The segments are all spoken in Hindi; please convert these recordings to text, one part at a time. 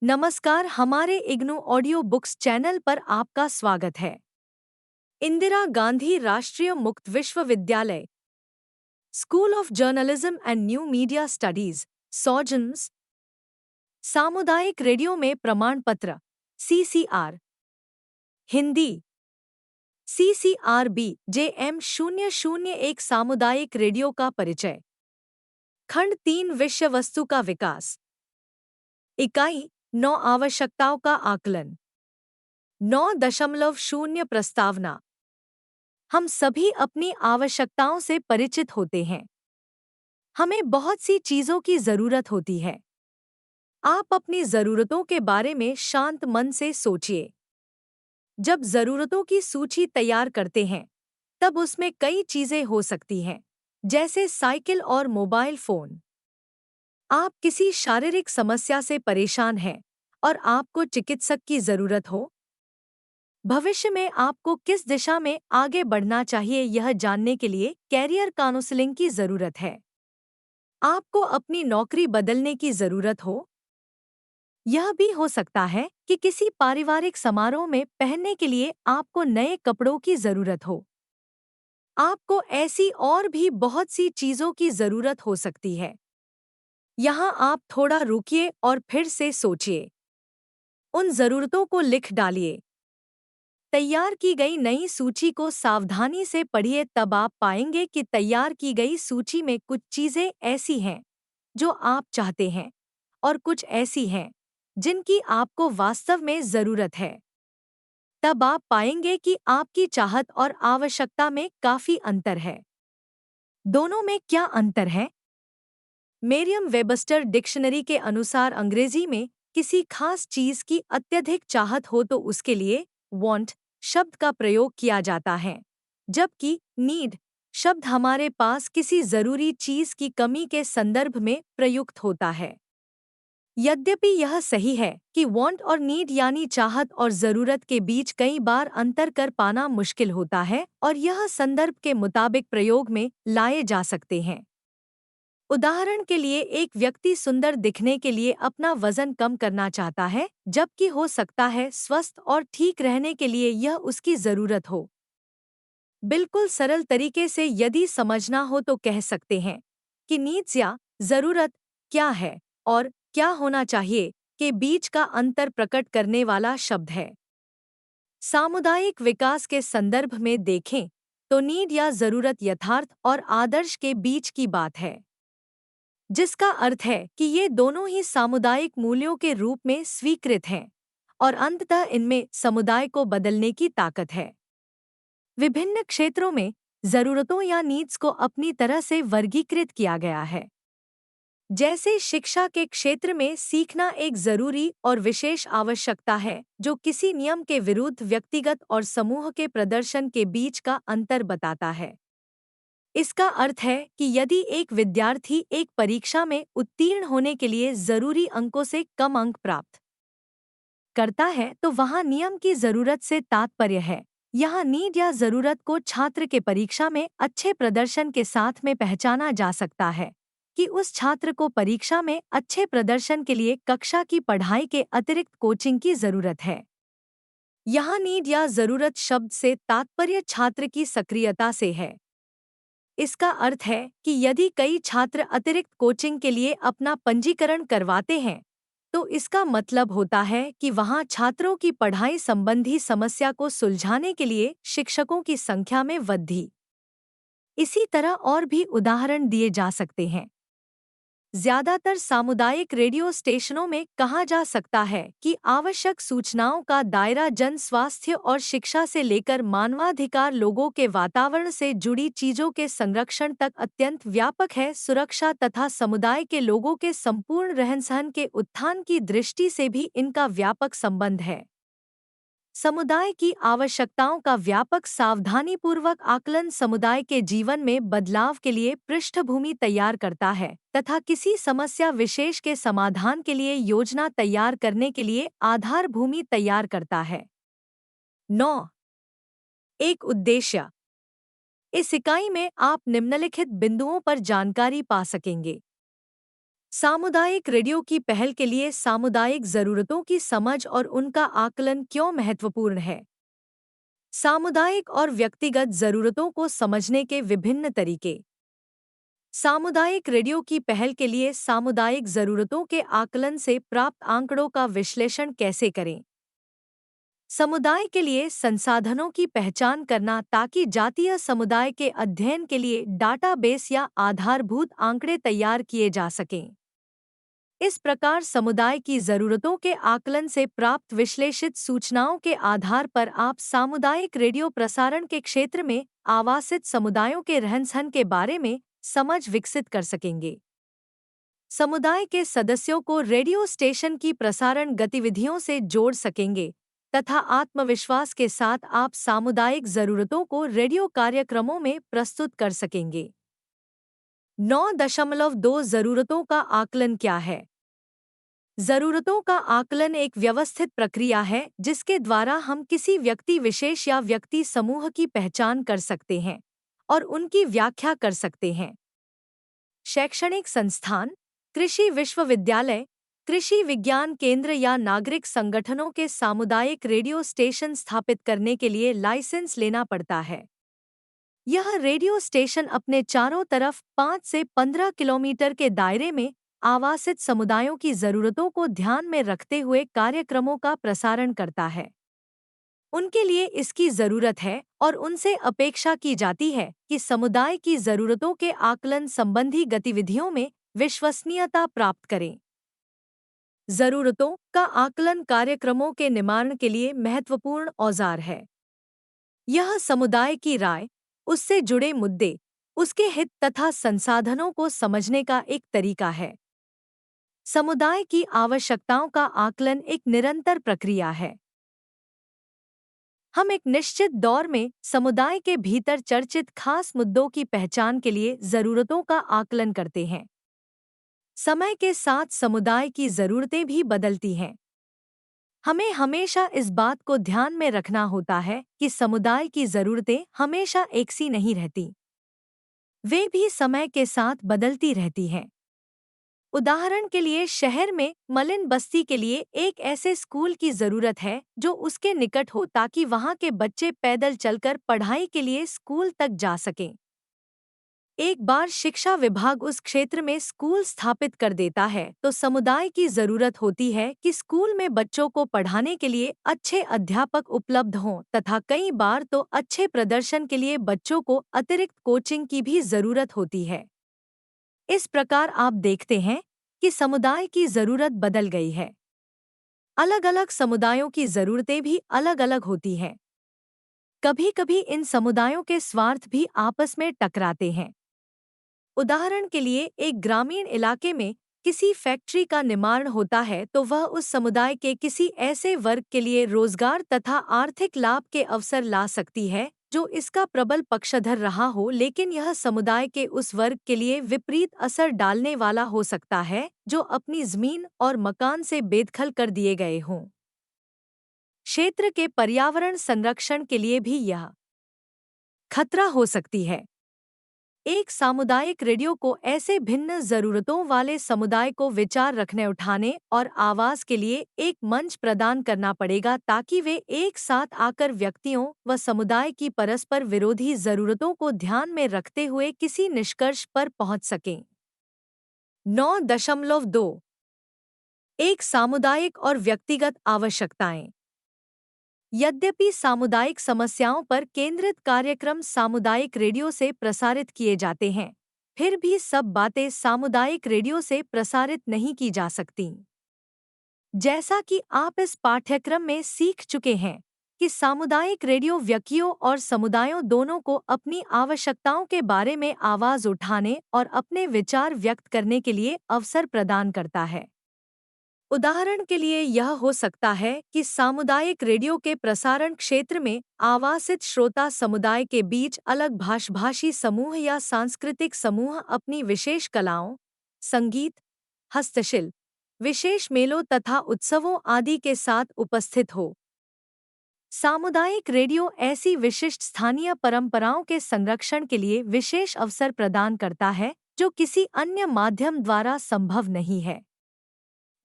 नमस्कार, हमारे इग्नू ऑडियो बुक्स चैनल पर आपका स्वागत है। इंदिरा गांधी राष्ट्रीय मुक्त विश्वविद्यालय, school of journalism and new media studies, सॉजन्स, सामुदायिक रेडियो में प्रमाण पत्र CCR, हिंदी CCRB JM 001 सामुदायिक रेडियो का परिचय। खंड 3 विषय वस्तु का विकास। इकाई 9 आवश्यकताओं का आकलन। 9.0 प्रस्तावना। हम सभी अपनी आवश्यकताओं से परिचित होते हैं। हमें बहुत सी चीजों की जरूरत होती है। आप अपनी जरूरतों के बारे में शांत मन से सोचिए। जब जरूरतों की सूची तैयार करते हैं, तब उसमें कई चीजें हो सकती हैं, जैसे साइकिल और मोबाइल फोन। आप किसी शारीरिक समस्या से परेशान हैं और आपको चिकित्सक की जरूरत हो। भविष्य में आपको किस दिशा में आगे बढ़ना चाहिए यह जानने के लिए कैरियर काउंसलिंग की जरूरत है। आपको अपनी नौकरी बदलने की जरूरत हो। यह भी हो सकता है कि किसी पारिवारिक समारोह में पहनने के लिए आपको नए कपड़ों की जरूरत हो। आपको ऐसी और भी बहुत सी चीजों की जरूरत हो सकती है। यहाँ आप थोड़ा रुकिए और फिर से सोचिए। उन जरूरतों को लिख डालिए। तैयार की गई नई सूची को सावधानी से पढ़िए, तब आप पाएंगे कि तैयार की गई सूची में कुछ चीजें ऐसी हैं जो आप चाहते हैं और कुछ ऐसी हैं जिनकी आपको वास्तव में जरूरत है। तब आप पाएंगे कि आपकी चाहत और आवश्यकता में काफी अंतर है। दोनों में क्या अंतर है? मेरियम वेबस्टर डिक्शनरी के अनुसार अंग्रेजी में किसी खास चीज की अत्यधिक चाहत हो तो उसके लिए वांट शब्द का प्रयोग किया जाता है, जबकि नीड शब्द हमारे पास किसी जरूरी चीज की कमी के संदर्भ में प्रयुक्त होता है। यद्यपि यह सही है कि वांट और नीड यानी चाहत और जरूरत के बीच कई बार अंतर कर पाना मुश्किल होता है और यह संदर्भ के मुताबिक प्रयोग में लाए जा सकते हैं। उदाहरण के लिए, एक व्यक्ति सुंदर दिखने के लिए अपना वजन कम करना चाहता है, जबकि हो सकता है स्वस्थ और ठीक रहने के लिए यह उसकी जरूरत हो। बिल्कुल सरल तरीके से यदि समझना हो तो कह सकते हैं कि नीड्स या जरूरत क्या है और क्या होना चाहिए के बीच का अंतर प्रकट करने वाला शब्द है। सामुदायिक विकास के संदर्भ में देखें तो नीड या जरूरत यथार्थ और आदर्श के बीच की बात है, जिसका अर्थ है कि ये दोनों ही सामुदायिक मूल्यों के रूप में स्वीकृत हैं और अंततः इनमें समुदाय को बदलने की ताकत है। विभिन्न क्षेत्रों में जरूरतों या नीड्स को अपनी तरह से वर्गीकृत किया गया है। जैसे शिक्षा के क्षेत्र में सीखना एक जरूरी और विशेष आवश्यकता है जो किसी नियम के विरुद्ध व्यक्तिगत और समूह के प्रदर्शन के बीच का अंतर बताता है। इसका अर्थ है कि यदि एक विद्यार्थी एक परीक्षा में उत्तीर्ण होने के लिए जरूरी अंकों से कम अंक प्राप्त करता है तो वहाँ नियम की जरूरत से तात्पर्य है। यहाँ नीड या जरूरत को छात्र के परीक्षा में अच्छे प्रदर्शन के साथ में पहचाना जा सकता है कि उस छात्र को परीक्षा में अच्छे प्रदर्शन के लिए कक्षा की पढ़ाई के अतिरिक्त कोचिंग की जरूरत है। यहाँ नीड या जरूरत शब्द से तात्पर्य छात्र की सक्रियता से है। इसका अर्थ है कि यदि कई छात्र अतिरिक्त कोचिंग के लिए अपना पंजीकरण करवाते हैं, तो इसका मतलब होता है कि वहाँ छात्रों की पढ़ाई संबंधी समस्या को सुलझाने के लिए शिक्षकों की संख्या में वृद्धि। इसी तरह और भी उदाहरण दिए जा सकते हैं। ज्यादातर सामुदायिक रेडियो स्टेशनों में कहा जा सकता है कि आवश्यक सूचनाओं का दायरा जन स्वास्थ्य और शिक्षा से लेकर मानवाधिकार, लोगों के वातावरण से जुड़ी चीजों के संरक्षण तक अत्यंत व्यापक है। सुरक्षा तथा समुदाय के लोगों के संपूर्ण रहन-सहन के उत्थान की दृष्टि से भी इनका व्यापक संबंध है। समुदाय की आवश्यकताओं का व्यापक सावधानीपूर्वक आकलन समुदाय के जीवन में बदलाव के लिए पृष्ठभूमि तैयार करता है तथा किसी समस्या विशेष के समाधान के लिए योजना तैयार करने के लिए आधार भूमि तैयार करता है। 9. एक उद्देश्य। इस इकाई में आप निम्नलिखित बिंदुओं पर जानकारी पा सकेंगे। सामुदायिक रेडियो की पहल के लिए सामुदायिक जरूरतों की समझ और उनका आकलन क्यों महत्वपूर्ण है? सामुदायिक और व्यक्तिगत जरूरतों को समझने के विभिन्न तरीके। सामुदायिक रेडियो की पहल के लिए सामुदायिक जरूरतों के आकलन से प्राप्त आंकड़ों का विश्लेषण कैसे करें? समुदाय के लिए संसाधनों की पहचान करना ताकि जातीय समुदाय के अध्ययन के लिए डाटाबेस या आधारभूत आंकड़े तैयार किए जा सकें। इस प्रकार समुदाय की जरूरतों के आकलन से प्राप्त विश्लेषित सूचनाओं के आधार पर आप सामुदायिक रेडियो प्रसारण के क्षेत्र में आवासित समुदायों के रहन-सहन के बारे में समझ विकसित कर सकेंगे। समुदाय के सदस्यों को रेडियो स्टेशन की प्रसारण गतिविधियों से जोड़ सकेंगे तथा आत्मविश्वास के साथ आप सामुदायिक जरूरतों को रेडियो कार्यक्रमों में प्रस्तुत कर सकेंगे। 9.2 जरूरतों का आकलन क्या है? जरूरतों का आकलन एक व्यवस्थित प्रक्रिया है जिसके द्वारा हम किसी व्यक्ति विशेष या व्यक्ति समूह की पहचान कर सकते हैं और उनकी व्याख्या कर सकते हैं। शैक्षणिक संस्थान, कृषि विश्वविद्यालय, कृषि विज्ञान केंद्र या नागरिक संगठनों के सामुदायिक रेडियो स्टेशन स्थापित करने के लिए लाइसेंस लेना पड़ता है। यह रेडियो स्टेशन अपने चारों तरफ 5 से 15 किलोमीटर के दायरे में आवासित समुदायों की जरूरतों को ध्यान में रखते हुए कार्यक्रमों का प्रसारण करता है। उनके लिए इसकी जरूरत है और उनसे अपेक्षा की जाती है कि समुदाय की जरूरतों के आकलन संबंधी गतिविधियों में विश्वसनीयता प्राप्त करें। जरूरतों का आकलन कार्यक्रमों के निर्माण के लिए महत्वपूर्ण औजार है। यह समुदाय की राय, उससे जुड़े मुद्दे, उसके हित तथा संसाधनों को समझने का एक तरीका है। समुदाय की आवश्यकताओं का आकलन एक निरंतर प्रक्रिया है। हम एक निश्चित दौर में समुदाय के भीतर चर्चित खास मुद्दों की पहचान के लिए जरूरतों का आकलन करते हैं। समय के साथ समुदाय की जरूरतें भी बदलती हैं। हमें हमेशा इस बात को ध्यान में रखना होता है कि समुदाय की जरूरतें हमेशा एक सी नहीं रहती। वे भी समय के साथ बदलती रहती हैं। उदाहरण के लिए शहर में मलिन बस्ती के लिए एक ऐसे स्कूल की जरूरत है जो उसके निकट हो ताकि वहां के बच्चे पैदल चलकर पढ़ाई के लिए स्कूल तक जा सकें। एक बार शिक्षा विभाग उस क्षेत्र में स्कूल स्थापित कर देता है तो समुदाय की जरूरत होती है कि स्कूल में बच्चों को पढ़ाने के लिए अच्छे अध्यापक उपलब्ध हों तथा कई बार तो अच्छे प्रदर्शन के लिए बच्चों को अतिरिक्त कोचिंग की भी जरूरत होती है। इस प्रकार आप देखते हैं कि समुदाय की जरूरत बदल गई है। अलग-अलग समुदायों की जरूरतें भी अलग-अलग होती हैं। कभी-कभी इन समुदायों के स्वार्थ भी आपस में टकराते हैं। उदाहरण के लिए एक ग्रामीण इलाके में किसी फैक्ट्री का निर्माण होता है तो वह उस समुदाय के किसी ऐसे वर्ग के लिए रोजगार तथा आर्थिक लाभ के अवसर ला सकती है जो इसका प्रबल पक्षधर रहा हो, लेकिन यह समुदाय के उस वर्ग के लिए विपरीत असर डालने वाला हो सकता है जो अपनी जमीन और मकान से बेदखल कर दिए गए हों। क्षेत्र के पर्यावरण संरक्षण के लिए भी यह खतरा हो सकती है। एक सामुदायिक रेडियो को ऐसे भिन्न जरूरतों वाले समुदाय को विचार रखने, उठाने और आवाज के लिए एक मंच प्रदान करना पड़ेगा ताकि वे एक साथ आकर व्यक्तियों व समुदाय की परस्पर विरोधी जरूरतों को ध्यान में रखते हुए किसी निष्कर्ष पर पहुंच सकें। 9.2 एक सामुदायिक और व्यक्तिगत आवश्यकताएं। यद्यपि सामुदायिक समस्याओं पर केंद्रित कार्यक्रम सामुदायिक रेडियो से प्रसारित किए जाते हैं, फिर भी सब बातें सामुदायिक रेडियो से प्रसारित नहीं की जा सकती। जैसा कि आप इस पाठ्यक्रम में सीख चुके हैं कि सामुदायिक रेडियो व्यक्तियों और समुदायों दोनों को अपनी आवश्यकताओं के बारे में आवाज उठाने और अपने विचार व्यक्त करने के लिए अवसर प्रदान करता है। उदाहरण के लिए यह हो सकता है कि सामुदायिक रेडियो के प्रसारण क्षेत्र में आवासित श्रोता समुदाय के बीच अलग भाषाभाषी समूह या सांस्कृतिक समूह अपनी विशेष कलाओं, संगीत, हस्तशिल्प, विशेष मेलों तथा उत्सवों आदि के साथ उपस्थित हो। सामुदायिक रेडियो ऐसी विशिष्ट स्थानीय परंपराओं के संरक्षण के लिए विशेष अवसर प्रदान करता है जो किसी अन्य माध्यम द्वारा संभव नहीं है।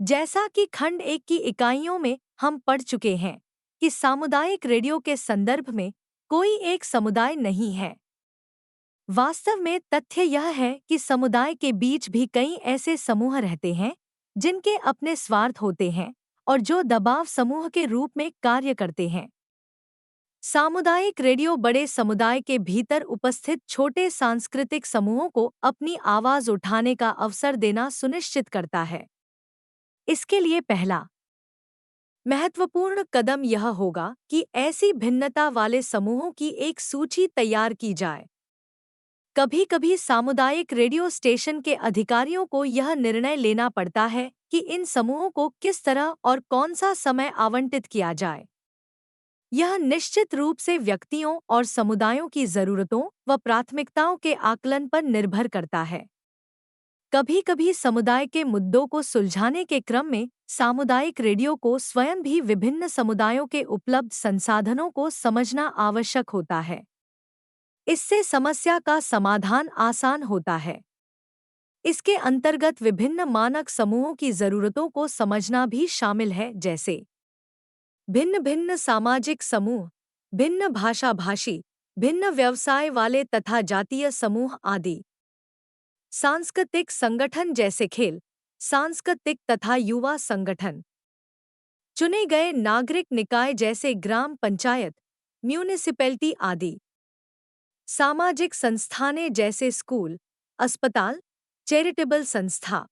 जैसा कि खंड 1 की इकाइयों में हम पढ़ चुके हैं कि सामुदायिक रेडियो के संदर्भ में कोई एक समुदाय नहीं है। वास्तव में तथ्य यह है कि समुदाय के बीच भी कई ऐसे समूह रहते हैं जिनके अपने स्वार्थ होते हैं और जो दबाव समूह के रूप में कार्य करते हैं। सामुदायिक रेडियो बड़े समुदाय के भीतर उपस्थित छोटे सांस्कृतिक समूहों को अपनी आवाज उठाने का अवसर देना सुनिश्चित करता है। इसके लिए पहला महत्वपूर्ण कदम यह होगा कि ऐसी भिन्नता वाले समूहों की एक सूची तैयार की जाए। कभी-कभी सामुदायिक रेडियो स्टेशन के अधिकारियों को यह निर्णय लेना पड़ता है कि इन समूहों को किस तरह और कौन सा समय आवंटित किया जाए। यह निश्चित रूप से व्यक्तियों और समुदायों की जरूरतों व प्राथमिकताओं के आकलन पर निर्भर करता है। कभी-कभी समुदाय के मुद्दों को सुलझाने के क्रम में सामुदायिक रेडियो को स्वयं भी विभिन्न समुदायों के उपलब्ध संसाधनों को समझना आवश्यक होता है। इससे समस्या का समाधान आसान होता है। इसके अंतर्गत विभिन्न मानक समूहों की जरूरतों को समझना भी शामिल है, जैसे भिन्न-भिन्न सामाजिक समूह, भिन्न भाषाभाषी, भिन्न व्यवसाय वाले तथा जातीय समूह आदि। सांस्कृतिक संगठन जैसे खेल, सांस्कृतिक तथा युवा संगठन। चुने गए नागरिक निकाय जैसे ग्राम पंचायत, म्यूनिसिपैलिटी आदि। सामाजिक संस्थानें जैसे स्कूल, अस्पताल, चैरिटेबल संस्था।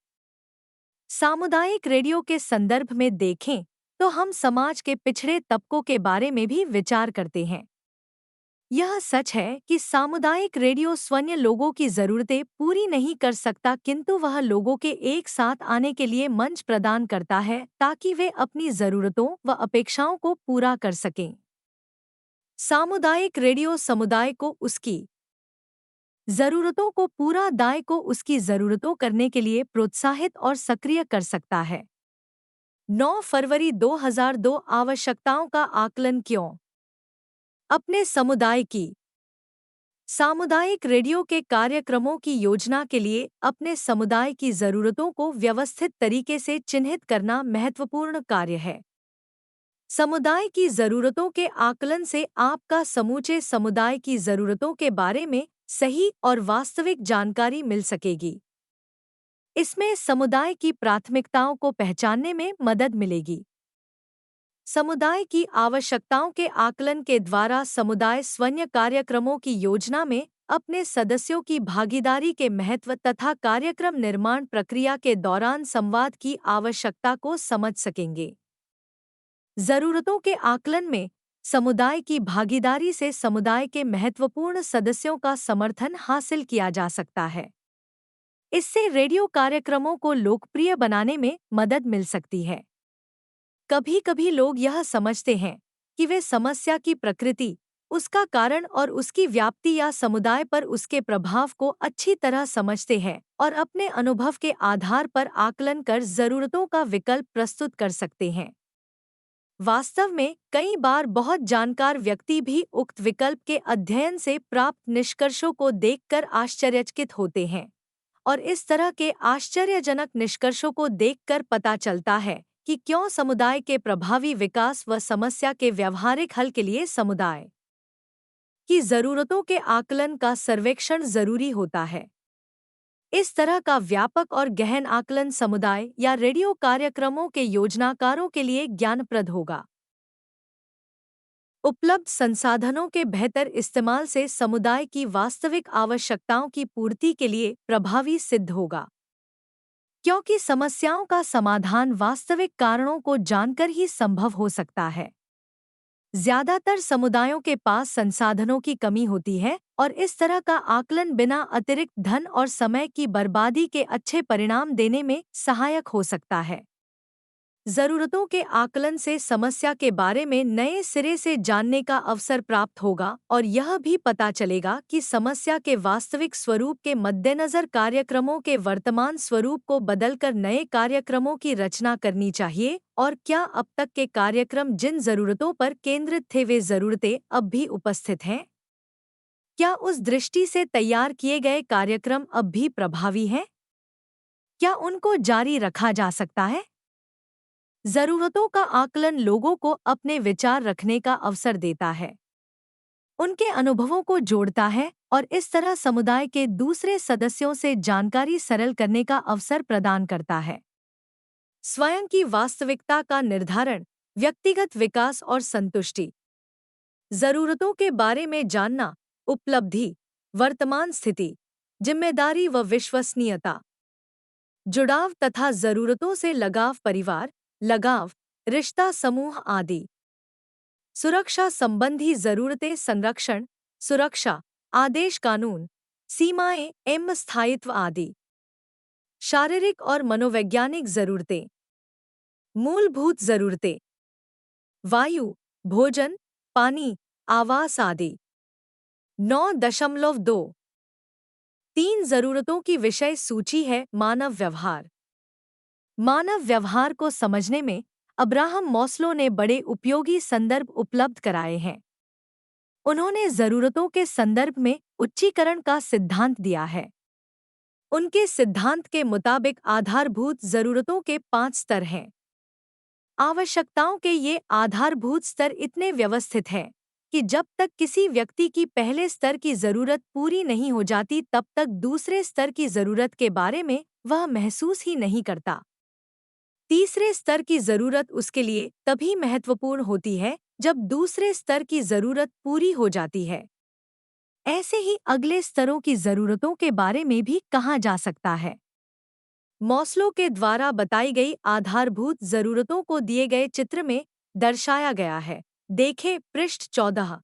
सामुदायिक रेडियो के संदर्भ में देखें तो हम समाज के पिछड़े तबकों के बारे में भी विचार करते हैं। यह सच है कि सामुदायिक रेडियो स्वयं लोगों की जरूरतें पूरी नहीं कर सकता, किंतु वह लोगों के एक साथ आने के लिए मंच प्रदान करता है ताकि वे अपनी जरूरतों व अपेक्षाओं को पूरा कर सकें। सामुदायिक रेडियो समुदाय को उसकी जरूरतों को पूरा दाय को उसकी जरूरतों करने के लिए प्रोत्साहित और सक्रिय कर सकता है। 9 फरवरी 2002 आवश्यकताओं का आकलन क्यों? अपने समुदाय की सामुदायिक रेडियो के कार्यक्रमों की योजना के लिए अपने समुदाय की जरूरतों को व्यवस्थित तरीके से चिन्हित करना महत्वपूर्ण कार्य है। समुदाय की जरूरतों के आकलन से आपका समूचे समुदाय की जरूरतों के बारे में सही और वास्तविक जानकारी मिल सकेगी। इसमें समुदाय की प्राथमिकताओं को पहचानने में मदद मिलेगी। समुदाय की आवश्यकताओं के आकलन के द्वारा समुदाय स्वयं कार्यक्रमों की योजना में अपने सदस्यों की भागीदारी के महत्व तथा कार्यक्रम निर्माण प्रक्रिया के दौरान संवाद की आवश्यकता को समझ सकेंगे। जरूरतों के आकलन में समुदाय की भागीदारी से समुदाय के महत्वपूर्ण सदस्यों का समर्थन हासिल किया जा सकता है। इससे रेडियो कार्यक्रमों को लोकप्रिय बनाने में मदद मिल सकती है। कभी-कभी लोग यह समझते हैं कि वे समस्या की प्रकृति, उसका कारण और उसकी व्याप्ति या समुदाय पर उसके प्रभाव को अच्छी तरह समझते हैं और अपने अनुभव के आधार पर आकलन कर जरूरतों का विकल्प प्रस्तुत कर सकते हैं। वास्तव में कई बार बहुत जानकार व्यक्ति भी उक्त विकल्प के अध्ययन से प्राप्त निष्कर्षों को देखकर आश्चर्यचकित होते हैं और इस तरह के आश्चर्यजनक निष्कर्षों को देखकर पता चलता है कि क्यों समुदाय के प्रभावी विकास व समस्या के व्यवहारिक हल के लिए समुदाय की जरूरतों के आकलन का सर्वेक्षण जरूरी होता है। इस तरह का व्यापक और गहन आकलन समुदाय या रेडियो कार्यक्रमों के योजनाकारों के लिए ज्ञानप्रद होगा। उपलब्ध संसाधनों के बेहतर इस्तेमाल से समुदाय की वास्तविक आवश्यकताओं की पूर्ति के लिए प्रभावी सिद्ध होगा, क्योंकि समस्याओं का समाधान वास्तविक कारणों को जानकर ही संभव हो सकता है। ज्यादातर समुदायों के पास संसाधनों की कमी होती है और इस तरह का आकलन बिना अतिरिक्त धन और समय की बर्बादी के अच्छे परिणाम देने में सहायक हो सकता है। जरूरतों के आकलन से समस्या के बारे में नए सिरे से जानने का अवसर प्राप्त होगा और यह भी पता चलेगा कि समस्या के वास्तविक स्वरूप के मद्देनजर कार्यक्रमों के वर्तमान स्वरूप को बदलकर नए कार्यक्रमों की रचना करनी चाहिए और क्या अब तक के कार्यक्रम जिन जरूरतों पर केंद्रित थे वे जरूरतें अब भी उपस्थित हैं। क्या उस दृष्टि से तैयार किए गए कार्यक्रम अब भी प्रभावी हैं? क्या उनको जारी रखा जा सकता है? जरूरतों का आकलन लोगों को अपने विचार रखने का अवसर देता है, उनके अनुभवों को जोड़ता है और इस तरह समुदाय के दूसरे सदस्यों से जानकारी सरल करने का अवसर प्रदान करता है। स्वयं की वास्तविकता का निर्धारण, व्यक्तिगत विकास और संतुष्टि। जरूरतों के बारे में जानना, उपलब्धि, वर्तमान स्थिति, जिम्मेदारी व विश्वसनीयता, जुड़ाव तथा जरूरतों से लगाव, परिवार, लगाव, रिश्ता, समूह आदि। सुरक्षा संबंधी जरूरतें, संरक्षण, सुरक्षा, आदेश, कानून, सीमाएं एवं स्थायित्व आदि। शारीरिक और मनोवैज्ञानिक जरूरतें, मूलभूत जरूरतें, वायु, भोजन, पानी, आवास आदि। 9.2 3 जरूरतों की विषय सूची है। मानव व्यवहार। मानव व्यवहार को समझने में अब्राहम मास्लो ने बड़े उपयोगी संदर्भ उपलब्ध कराए हैं। उन्होंने जरूरतों के संदर्भ में उच्चीकरण का सिद्धांत दिया है। उनके सिद्धांत के मुताबिक आधारभूत जरूरतों के 5 स्तर हैं। आवश्यकताओं के ये आधारभूत स्तर इतने व्यवस्थित हैं कि जब तक किसी व्यक्ति की पहले स्तर की जरूरत पूरी नहीं हो जाती तब तक दूसरे स्तर की जरूरत के बारे में वह महसूस ही नहीं करता। तीसरे स्तर की जरूरत उसके लिए तभी महत्वपूर्ण होती है जब दूसरे स्तर की जरूरत पूरी हो जाती है। ऐसे ही अगले स्तरों की जरूरतों के बारे में भी कहा जा सकता है। मास्लो के द्वारा बताई गई आधारभूत जरूरतों को दिए गए चित्र में दर्शाया गया है। देखें पृष्ठ 14।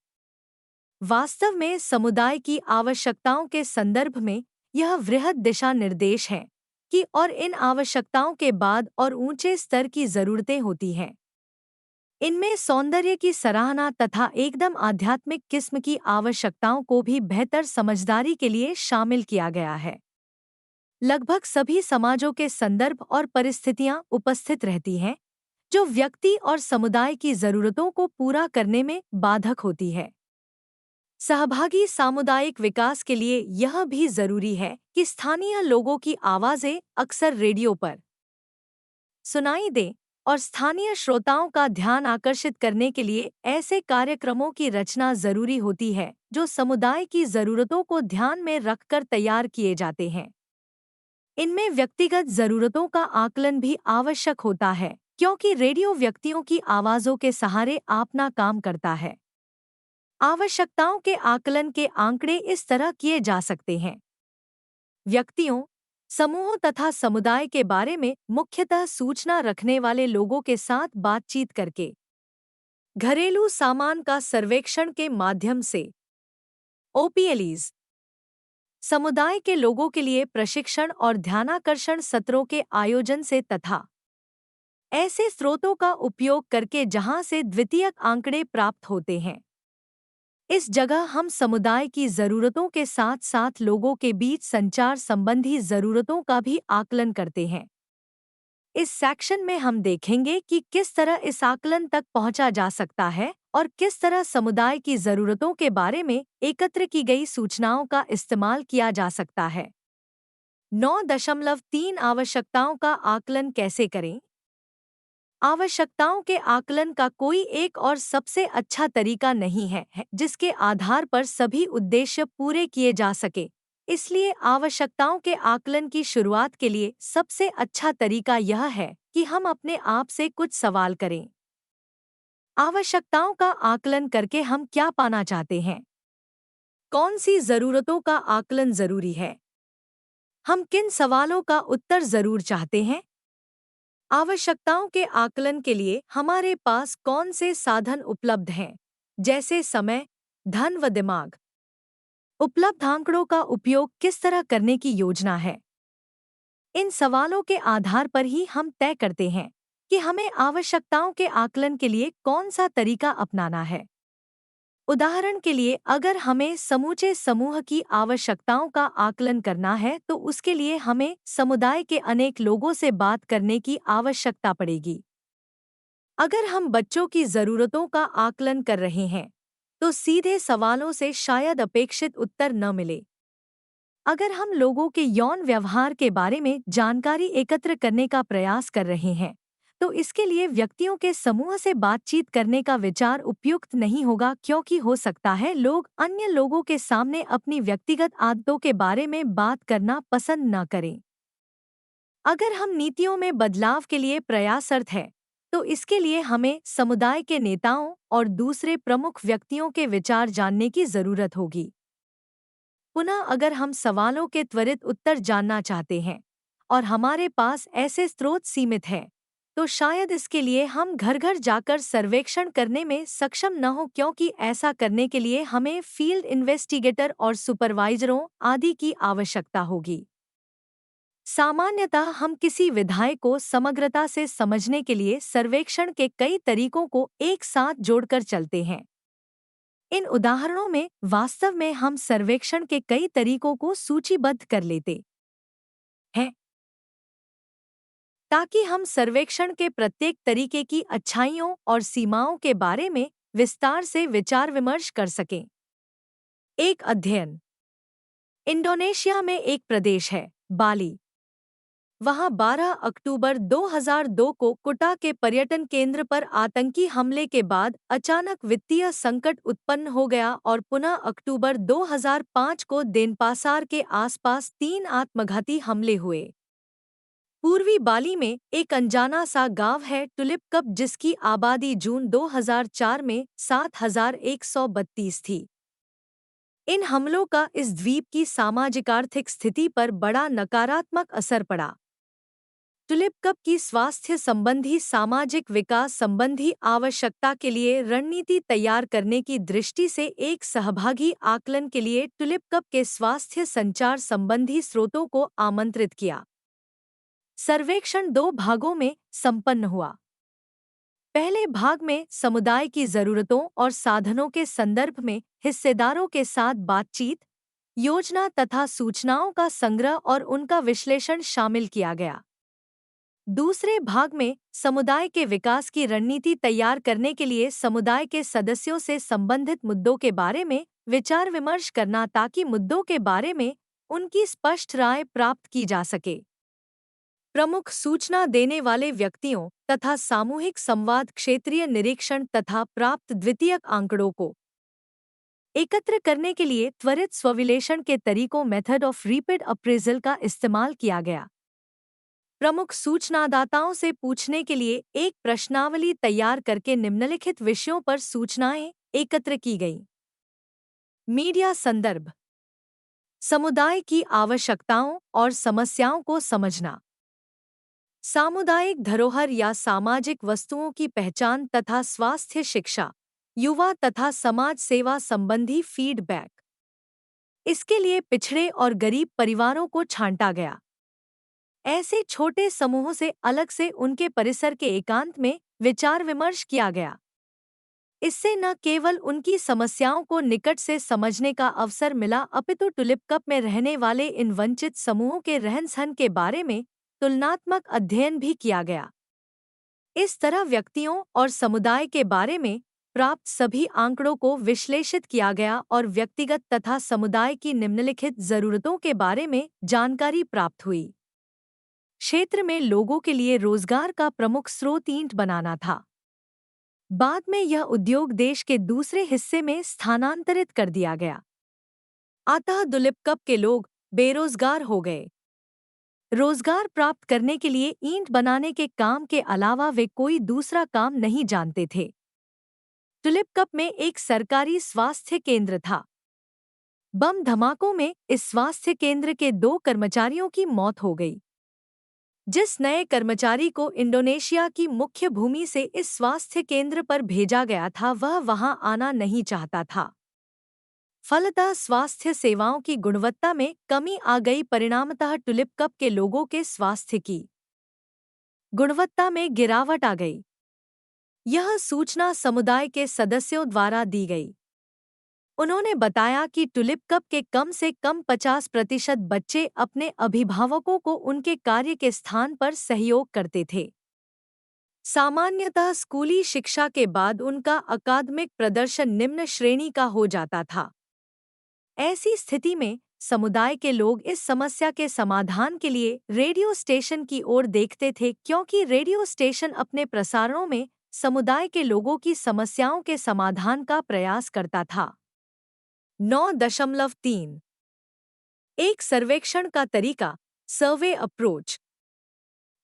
वास्तव में समुदाय की आवश्यकताओं के संदर्भ में यह वृहद दिशा निर्देश है कि और इन आवश्यकताओं के बाद और ऊंचे स्तर की जरूरतें होती हैं। इनमें सौंदर्य की सराहना तथा एकदम आध्यात्मिक किस्म की आवश्यकताओं को भी बेहतर समझदारी के लिए शामिल किया गया है। लगभग सभी समाजों के संदर्भ और परिस्थितियां उपस्थित रहती हैं जो व्यक्ति और समुदाय की जरूरतों को पूरा करने में बाधक होती है। सहभागी सामुदायिक विकास के लिए यह भी जरूरी है कि स्थानीय लोगों की आवाजें अक्सर रेडियो पर सुनाई दें और स्थानीय श्रोताओं का ध्यान आकर्षित करने के लिए ऐसे कार्यक्रमों की रचना जरूरी होती है जो समुदाय की जरूरतों को ध्यान में रखकर तैयार किए जाते हैं। इनमें व्यक्तिगत जरूरतों का आकलन भी आवश्यक होता है क्योंकि रेडियो व्यक्तियों की आवाजों के सहारे अपना काम करता है। आवश्यकताओं के आकलन के आंकड़े इस तरह किए जा सकते हैं। व्यक्तियों, समूहों तथा समुदाय के बारे में मुख्यतः सूचना रखने वाले लोगों के साथ बातचीत करके, घरेलू सामान का सर्वेक्षण के माध्यम से, ओपीएलईज, समुदाय के लोगों के लिए प्रशिक्षण और ध्यानाकर्षण सत्रों के आयोजन से तथा ऐसे स्रोतों का उपयोग करके जहां से द्वितीयक आंकड़े प्राप्त होते हैं। इस जगह हम समुदाय की जरूरतों के साथ साथ लोगों के बीच संचार संबंधी जरूरतों का भी आकलन करते हैं। इस सेक्शन में हम देखेंगे कि किस तरह इस आकलन तक पहुंचा जा सकता है और किस तरह समुदाय की जरूरतों के बारे में एकत्र की गई सूचनाओं का इस्तेमाल किया जा सकता है। 9.3 आवश्यकताओं का आकलन कैसे करें? आवश्यकताओं के आकलन का कोई एक और सबसे अच्छा तरीका नहीं है जिसके आधार पर सभी उद्देश्य पूरे किए जा सके। इसलिए आवश्यकताओं के आकलन की शुरुआत के लिए सबसे अच्छा तरीका यह है कि हम अपने आप से कुछ सवाल करें। आवश्यकताओं का आकलन करके हम क्या पाना चाहते हैं? कौन सी जरूरतों का आकलन जरूरी है? हम किन सवालों का उत्तर जरूर चाहते हैं? आवश्यकताओं के आकलन के लिए हमारे पास कौन से साधन उपलब्ध हैं, जैसे समय, धन व दिमाग? उपलब्ध आंकड़ों का उपयोग किस तरह करने की योजना है? इन सवालों के आधार पर ही हम तय करते हैं कि हमें आवश्यकताओं के आकलन के लिए कौन सा तरीका अपनाना है। उदाहरण के लिए, अगर हमें समूचे समूह की आवश्यकताओं का आकलन करना है तो उसके लिए हमें समुदाय के अनेक लोगों से बात करने की आवश्यकता पड़ेगी। अगर हम बच्चों की जरूरतों का आकलन कर रहे हैं तो सीधे सवालों से शायद अपेक्षित उत्तर न मिले। अगर हम लोगों के यौन व्यवहार के बारे में जानकारी एकत्र करने का प्रयास कर रहे हैं, तो इसके लिए व्यक्तियों के समूह से बातचीत करने का विचार उपयुक्त नहीं होगा, क्योंकि हो सकता है लोग अन्य लोगों के सामने अपनी व्यक्तिगत आदतों के बारे में बात करना पसंद न करें। अगर हम नीतियों में बदलाव के लिए प्रयासरत हैं, तो इसके लिए हमें समुदाय के नेताओं और दूसरे प्रमुख व्यक्तियों के विचार जानने की जरूरत होगी। पुनः अगर हम सवालों के त्वरित उत्तर जानना चाहते हैं और हमारे पास ऐसे स्रोत सीमित हैं, तो शायद इसके लिए हम घर घर जाकर सर्वेक्षण करने में सक्षम न हो, क्योंकि ऐसा करने के लिए हमें फील्ड इन्वेस्टिगेटर और सुपरवाइजरों आदि की आवश्यकता होगी। सामान्यतः हम किसी विधाय को समग्रता से समझने के लिए सर्वेक्षण के कई तरीकों को एक साथ जोड़कर चलते हैं। इन उदाहरणों में वास्तव में हम सर्वेक्षण के कई तरीकों को सूचीबद्ध कर लेते हैं, ताकि हम सर्वेक्षण के प्रत्येक तरीके की अच्छाइयों और सीमाओं के बारे में विस्तार से विचार विमर्श कर सकें। एक अध्ययन। इंडोनेशिया में एक प्रदेश है, बाली। वहां 12 अक्टूबर 2002 को कुटा के पर्यटन केंद्र पर आतंकी हमले के बाद अचानक वित्तीय संकट उत्पन्न हो गया और पुनः अक्टूबर 2005 को देनपासार के आसपास 3 आत्मघाती हमले हुए। पूर्वी बाली में एक अनजाना सा गांव है, टुलिप कप, जिसकी आबादी जून 2004 में 7132 थी। इन हमलों का इस द्वीप की सामाजिक आर्थिक स्थिति पर बड़ा नकारात्मक असर पड़ा। टुलिप कप की स्वास्थ्य संबंधी सामाजिक विकास संबंधी आवश्यकता के लिए रणनीति तैयार करने की दृष्टि से एक सहभागी आकलन के लिए टुलिप कप के स्वास्थ्य संचार संबंधी स्रोतों को आमंत्रित किया। सर्वेक्षण 2 भागों में संपन्न हुआ। पहले भाग में समुदाय की जरूरतों और साधनों के संदर्भ में हिस्सेदारों के साथ बातचीत, योजना तथा सूचनाओं का संग्रह और उनका विश्लेषण शामिल किया गया। दूसरे भाग में समुदाय के विकास की रणनीति तैयार करने के लिए समुदाय के सदस्यों से संबंधित मुद्दों के बारे में विचार विमर्श करना, ताकि मुद्दों के बारे में उनकी स्पष्ट राय प्राप्त की जा सके। प्रमुख सूचना देने वाले व्यक्तियों तथा सामूहिक संवाद, क्षेत्रीय निरीक्षण तथा प्राप्त द्वितीयक आंकड़ों को एकत्र करने के लिए त्वरित स्वविश्लेषण के तरीकों, मेथड ऑफ रैपिड अप्रेजल का इस्तेमाल किया गया। प्रमुख सूचनादाताओं से पूछने के लिए एक प्रश्नावली तैयार करके निम्नलिखित विषयों पर सूचनाएं एकत्र की गईं। मीडिया संदर्भ। समुदाय की आवश्यकताओं और समस्याओं को समझना। सामुदायिक धरोहर या सामाजिक वस्तुओं की पहचान तथा स्वास्थ्य शिक्षा, युवा तथा समाज सेवा संबंधी फीडबैक। इसके लिए पिछड़े और गरीब परिवारों को छांटा गया। ऐसे छोटे समूहों से अलग से उनके परिसर के एकांत में विचार विमर्श किया गया। इससे न केवल उनकी समस्याओं को निकट से समझने का अवसर मिला, अपितु टुलिप कप में रहने वाले इन वंचित समूहों के रहन-सहन के बारे में तुलनात्मक अध्ययन भी किया गया। इस तरह व्यक्तियों और समुदाय के बारे में प्राप्त सभी आंकड़ों को विश्लेषित किया गया और व्यक्तिगत तथा समुदाय की निम्नलिखित जरूरतों के बारे में जानकारी प्राप्त हुई। क्षेत्र में लोगों के लिए रोजगार का प्रमुख स्रोत ईंट बनाना था। बाद में यह उद्योग देश के दूसरे हिस्से में स्थानांतरित कर दिया गया। अतः टुलिप कप के लोग बेरोजगार हो गए। रोजगार प्राप्त करने के लिए ईंट बनाने के काम के अलावा वे कोई दूसरा काम नहीं जानते थे। टुलिप कप में एक सरकारी स्वास्थ्य केंद्र था। बम धमाकों में इस स्वास्थ्य केंद्र के 2 कर्मचारियों की मौत हो गई। जिस नए कर्मचारी को इंडोनेशिया की मुख्य भूमि से इस स्वास्थ्य केंद्र पर भेजा गया था, वह वहां आना नहीं चाहता था। फलतः स्वास्थ्य सेवाओं की गुणवत्ता में कमी आ गई। परिणामतः टुलिप कप के लोगों के स्वास्थ्य की गुणवत्ता में गिरावट आ गई। यह सूचना समुदाय के सदस्यों द्वारा दी गई। उन्होंने बताया कि टुलिप कप के कम से कम 50% बच्चे अपने अभिभावकों को उनके कार्य के स्थान पर सहयोग करते थे। सामान्यतः स्कूली शिक्षा के बाद उनका अकादमिक प्रदर्शन निम्न श्रेणी का हो जाता था। ऐसी स्थिति में समुदाय के लोग इस समस्या के समाधान के लिए रेडियो स्टेशन की ओर देखते थे, क्योंकि रेडियो स्टेशन अपने प्रसारणों में समुदाय के लोगों की समस्याओं के समाधान का प्रयास करता था। 9.3 एक सर्वेक्षण का तरीका, सर्वे अप्रोच।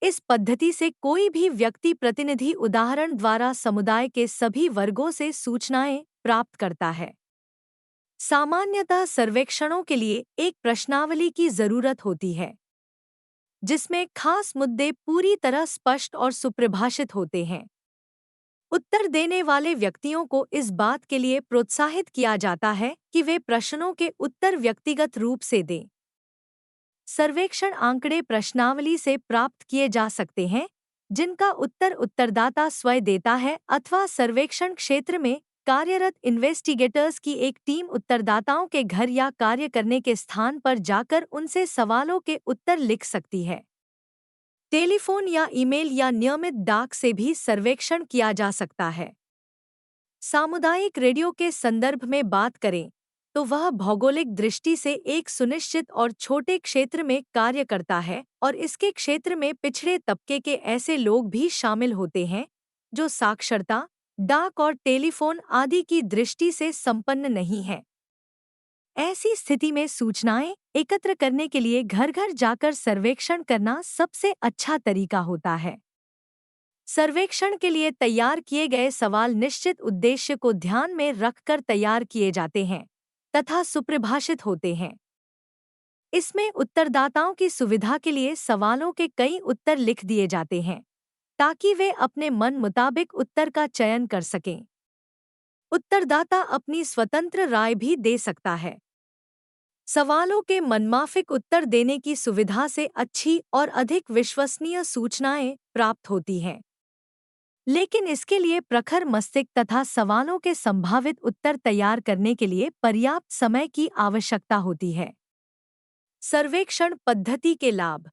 इस पद्धति से कोई भी व्यक्ति प्रतिनिधि उदाहरण द्वारा समुदाय के सभी वर्गों से सूचनाएं प्राप्त करता है। सामान्यतः सर्वेक्षणों के लिए एक प्रश्नावली की जरूरत होती है, जिसमें खास मुद्दे पूरी तरह स्पष्ट और सुपरिभाषित होते हैं। उत्तर देने वाले व्यक्तियों को इस बात के लिए प्रोत्साहित किया जाता है कि वे प्रश्नों के उत्तर व्यक्तिगत रूप से दें। सर्वेक्षण आंकड़े प्रश्नावली से प्राप्त किए जा सकते हैं, जिनका उत्तर उत्तरदाता स्वयं देता है अथवा सर्वेक्षण क्षेत्र में कार्यरत इन्वेस्टिगेटर्स की एक टीम उत्तरदाताओं के घर या कार्य करने के स्थान पर जाकर उनसे सवालों के उत्तर लिख सकती है। टेलीफोन या ईमेल या नियमित डाक से भी सर्वेक्षण किया जा सकता है। सामुदायिक रेडियो के संदर्भ में बात करें तो वह भौगोलिक दृष्टि से एक सुनिश्चित और छोटे क्षेत्र में कार्य करता है और इसके क्षेत्र में पिछड़े तबके के ऐसे लोग भी शामिल होते हैं जो साक्षरता, डाक और टेलीफोन आदि की दृष्टि से संपन्न नहीं है। ऐसी स्थिति में सूचनाएं एकत्र करने के लिए घर घर जाकर सर्वेक्षण करना सबसे अच्छा तरीका होता है। सर्वेक्षण के लिए तैयार किए गए सवाल निश्चित उद्देश्य को ध्यान में रखकर तैयार किए जाते हैं तथा सुपरिभाषित होते हैं। इसमें उत्तरदाताओं की सुविधा के लिए सवालों के कई उत्तर लिख दिए जाते हैं ताकि वे अपने मन मुताबिक उत्तर का चयन कर सकें। उत्तरदाता अपनी स्वतंत्र राय भी दे सकता है। सवालों के मनमाफिक उत्तर देने की सुविधा से अच्छी और अधिक विश्वसनीय सूचनाएं प्राप्त होती हैं, लेकिन इसके लिए प्रखर मस्तिष्क तथा सवालों के संभावित उत्तर तैयार करने के लिए पर्याप्त समय की आवश्यकता होती है। सर्वेक्षण पद्धति के लाभ।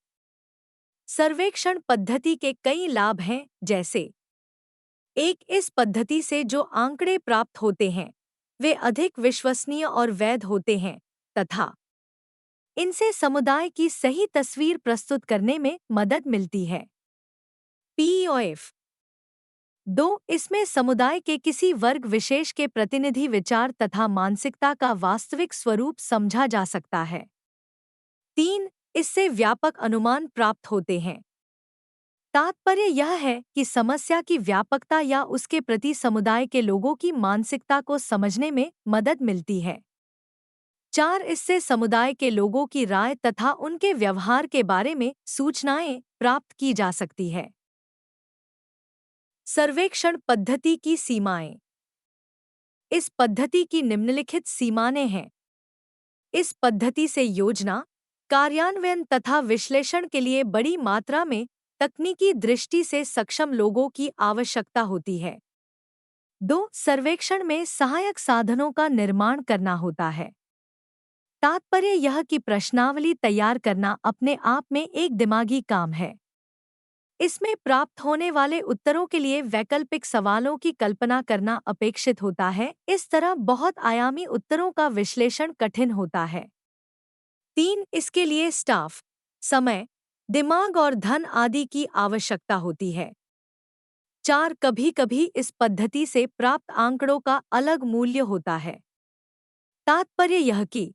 सर्वेक्षण पद्धति के कई लाभ हैं, जैसे एक, इस पद्धति से जो आंकड़े प्राप्त होते हैं वे अधिक विश्वसनीय और वैध होते हैं तथा इनसे समुदाय की सही तस्वीर प्रस्तुत करने में मदद मिलती है। पीओएफ 2, इसमें समुदाय के किसी वर्ग विशेष के प्रतिनिधि विचार तथा मानसिकता का वास्तविक स्वरूप समझा जा सकता है। 3, इससे व्यापक अनुमान प्राप्त होते हैं। तात्पर्य यह है कि समस्या की व्यापकता या उसके प्रति समुदाय के लोगों की मानसिकता को समझने में मदद मिलती है। 4, इससे समुदाय के लोगों की राय तथा उनके व्यवहार के बारे में सूचनाएं प्राप्त की जा सकती है। सर्वेक्षण पद्धति की सीमाएं। इस पद्धति की निम्नलिखित सीमाएं हैं। इस पद्धति से योजना, कार्यान्वयन तथा विश्लेषण के लिए बड़ी मात्रा में तकनीकी दृष्टि से सक्षम लोगों की आवश्यकता होती है। 2, सर्वेक्षण में सहायक साधनों का निर्माण करना होता है। तात्पर्य यह कि प्रश्नावली तैयार करना अपने आप में एक दिमागी काम है। इसमें प्राप्त होने वाले उत्तरों के लिए वैकल्पिक सवालों की कल्पना करना अपेक्षित होता है। इस तरह बहुत आयामी उत्तरों का विश्लेषण कठिन होता है। 3, इसके लिए स्टाफ, समय, दिमाग और धन आदि की आवश्यकता होती है। 4, कभी-कभी इस पद्धति से प्राप्त आंकड़ों का अलग मूल्य होता है। तात्पर्य यह कि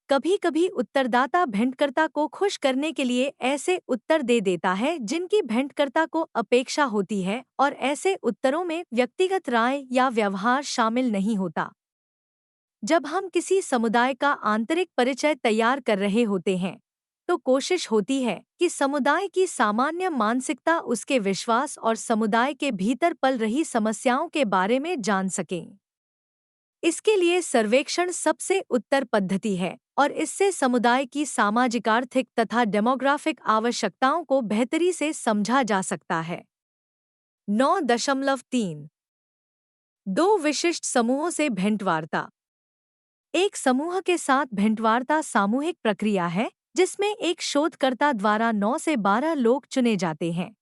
कभी-कभी उत्तरदाता भेंटकर्ता को खुश करने के लिए ऐसे उत्तर दे देता है जिनकी भेंटकर्ता को अपेक्षा होती है और ऐसे उत्तरों में व्यक्तिगत राय या व्यवहार शामिल नहीं होता। जब हम किसी समुदाय का आंतरिक परिचय तैयार कर रहे होते हैं तो कोशिश होती है कि समुदाय की सामान्य मानसिकता, उसके विश्वास और समुदाय के भीतर पल रही समस्याओं के बारे में जान सकें। इसके लिए सर्वेक्षण सबसे उत्तर पद्धति है और इससे समुदाय की सामाजिक, आर्थिक तथा डेमोग्राफिक आवश्यकताओं को बेहतरी से समझा जा सकता है। 9.3 2 विशिष्ट समूहों से भेंटवार्ता। एक समूह के साथ भेंटवार्ता सामूहिक प्रक्रिया है जिसमें एक शोधकर्ता द्वारा 9 से 12 लोग चुने जाते हैं।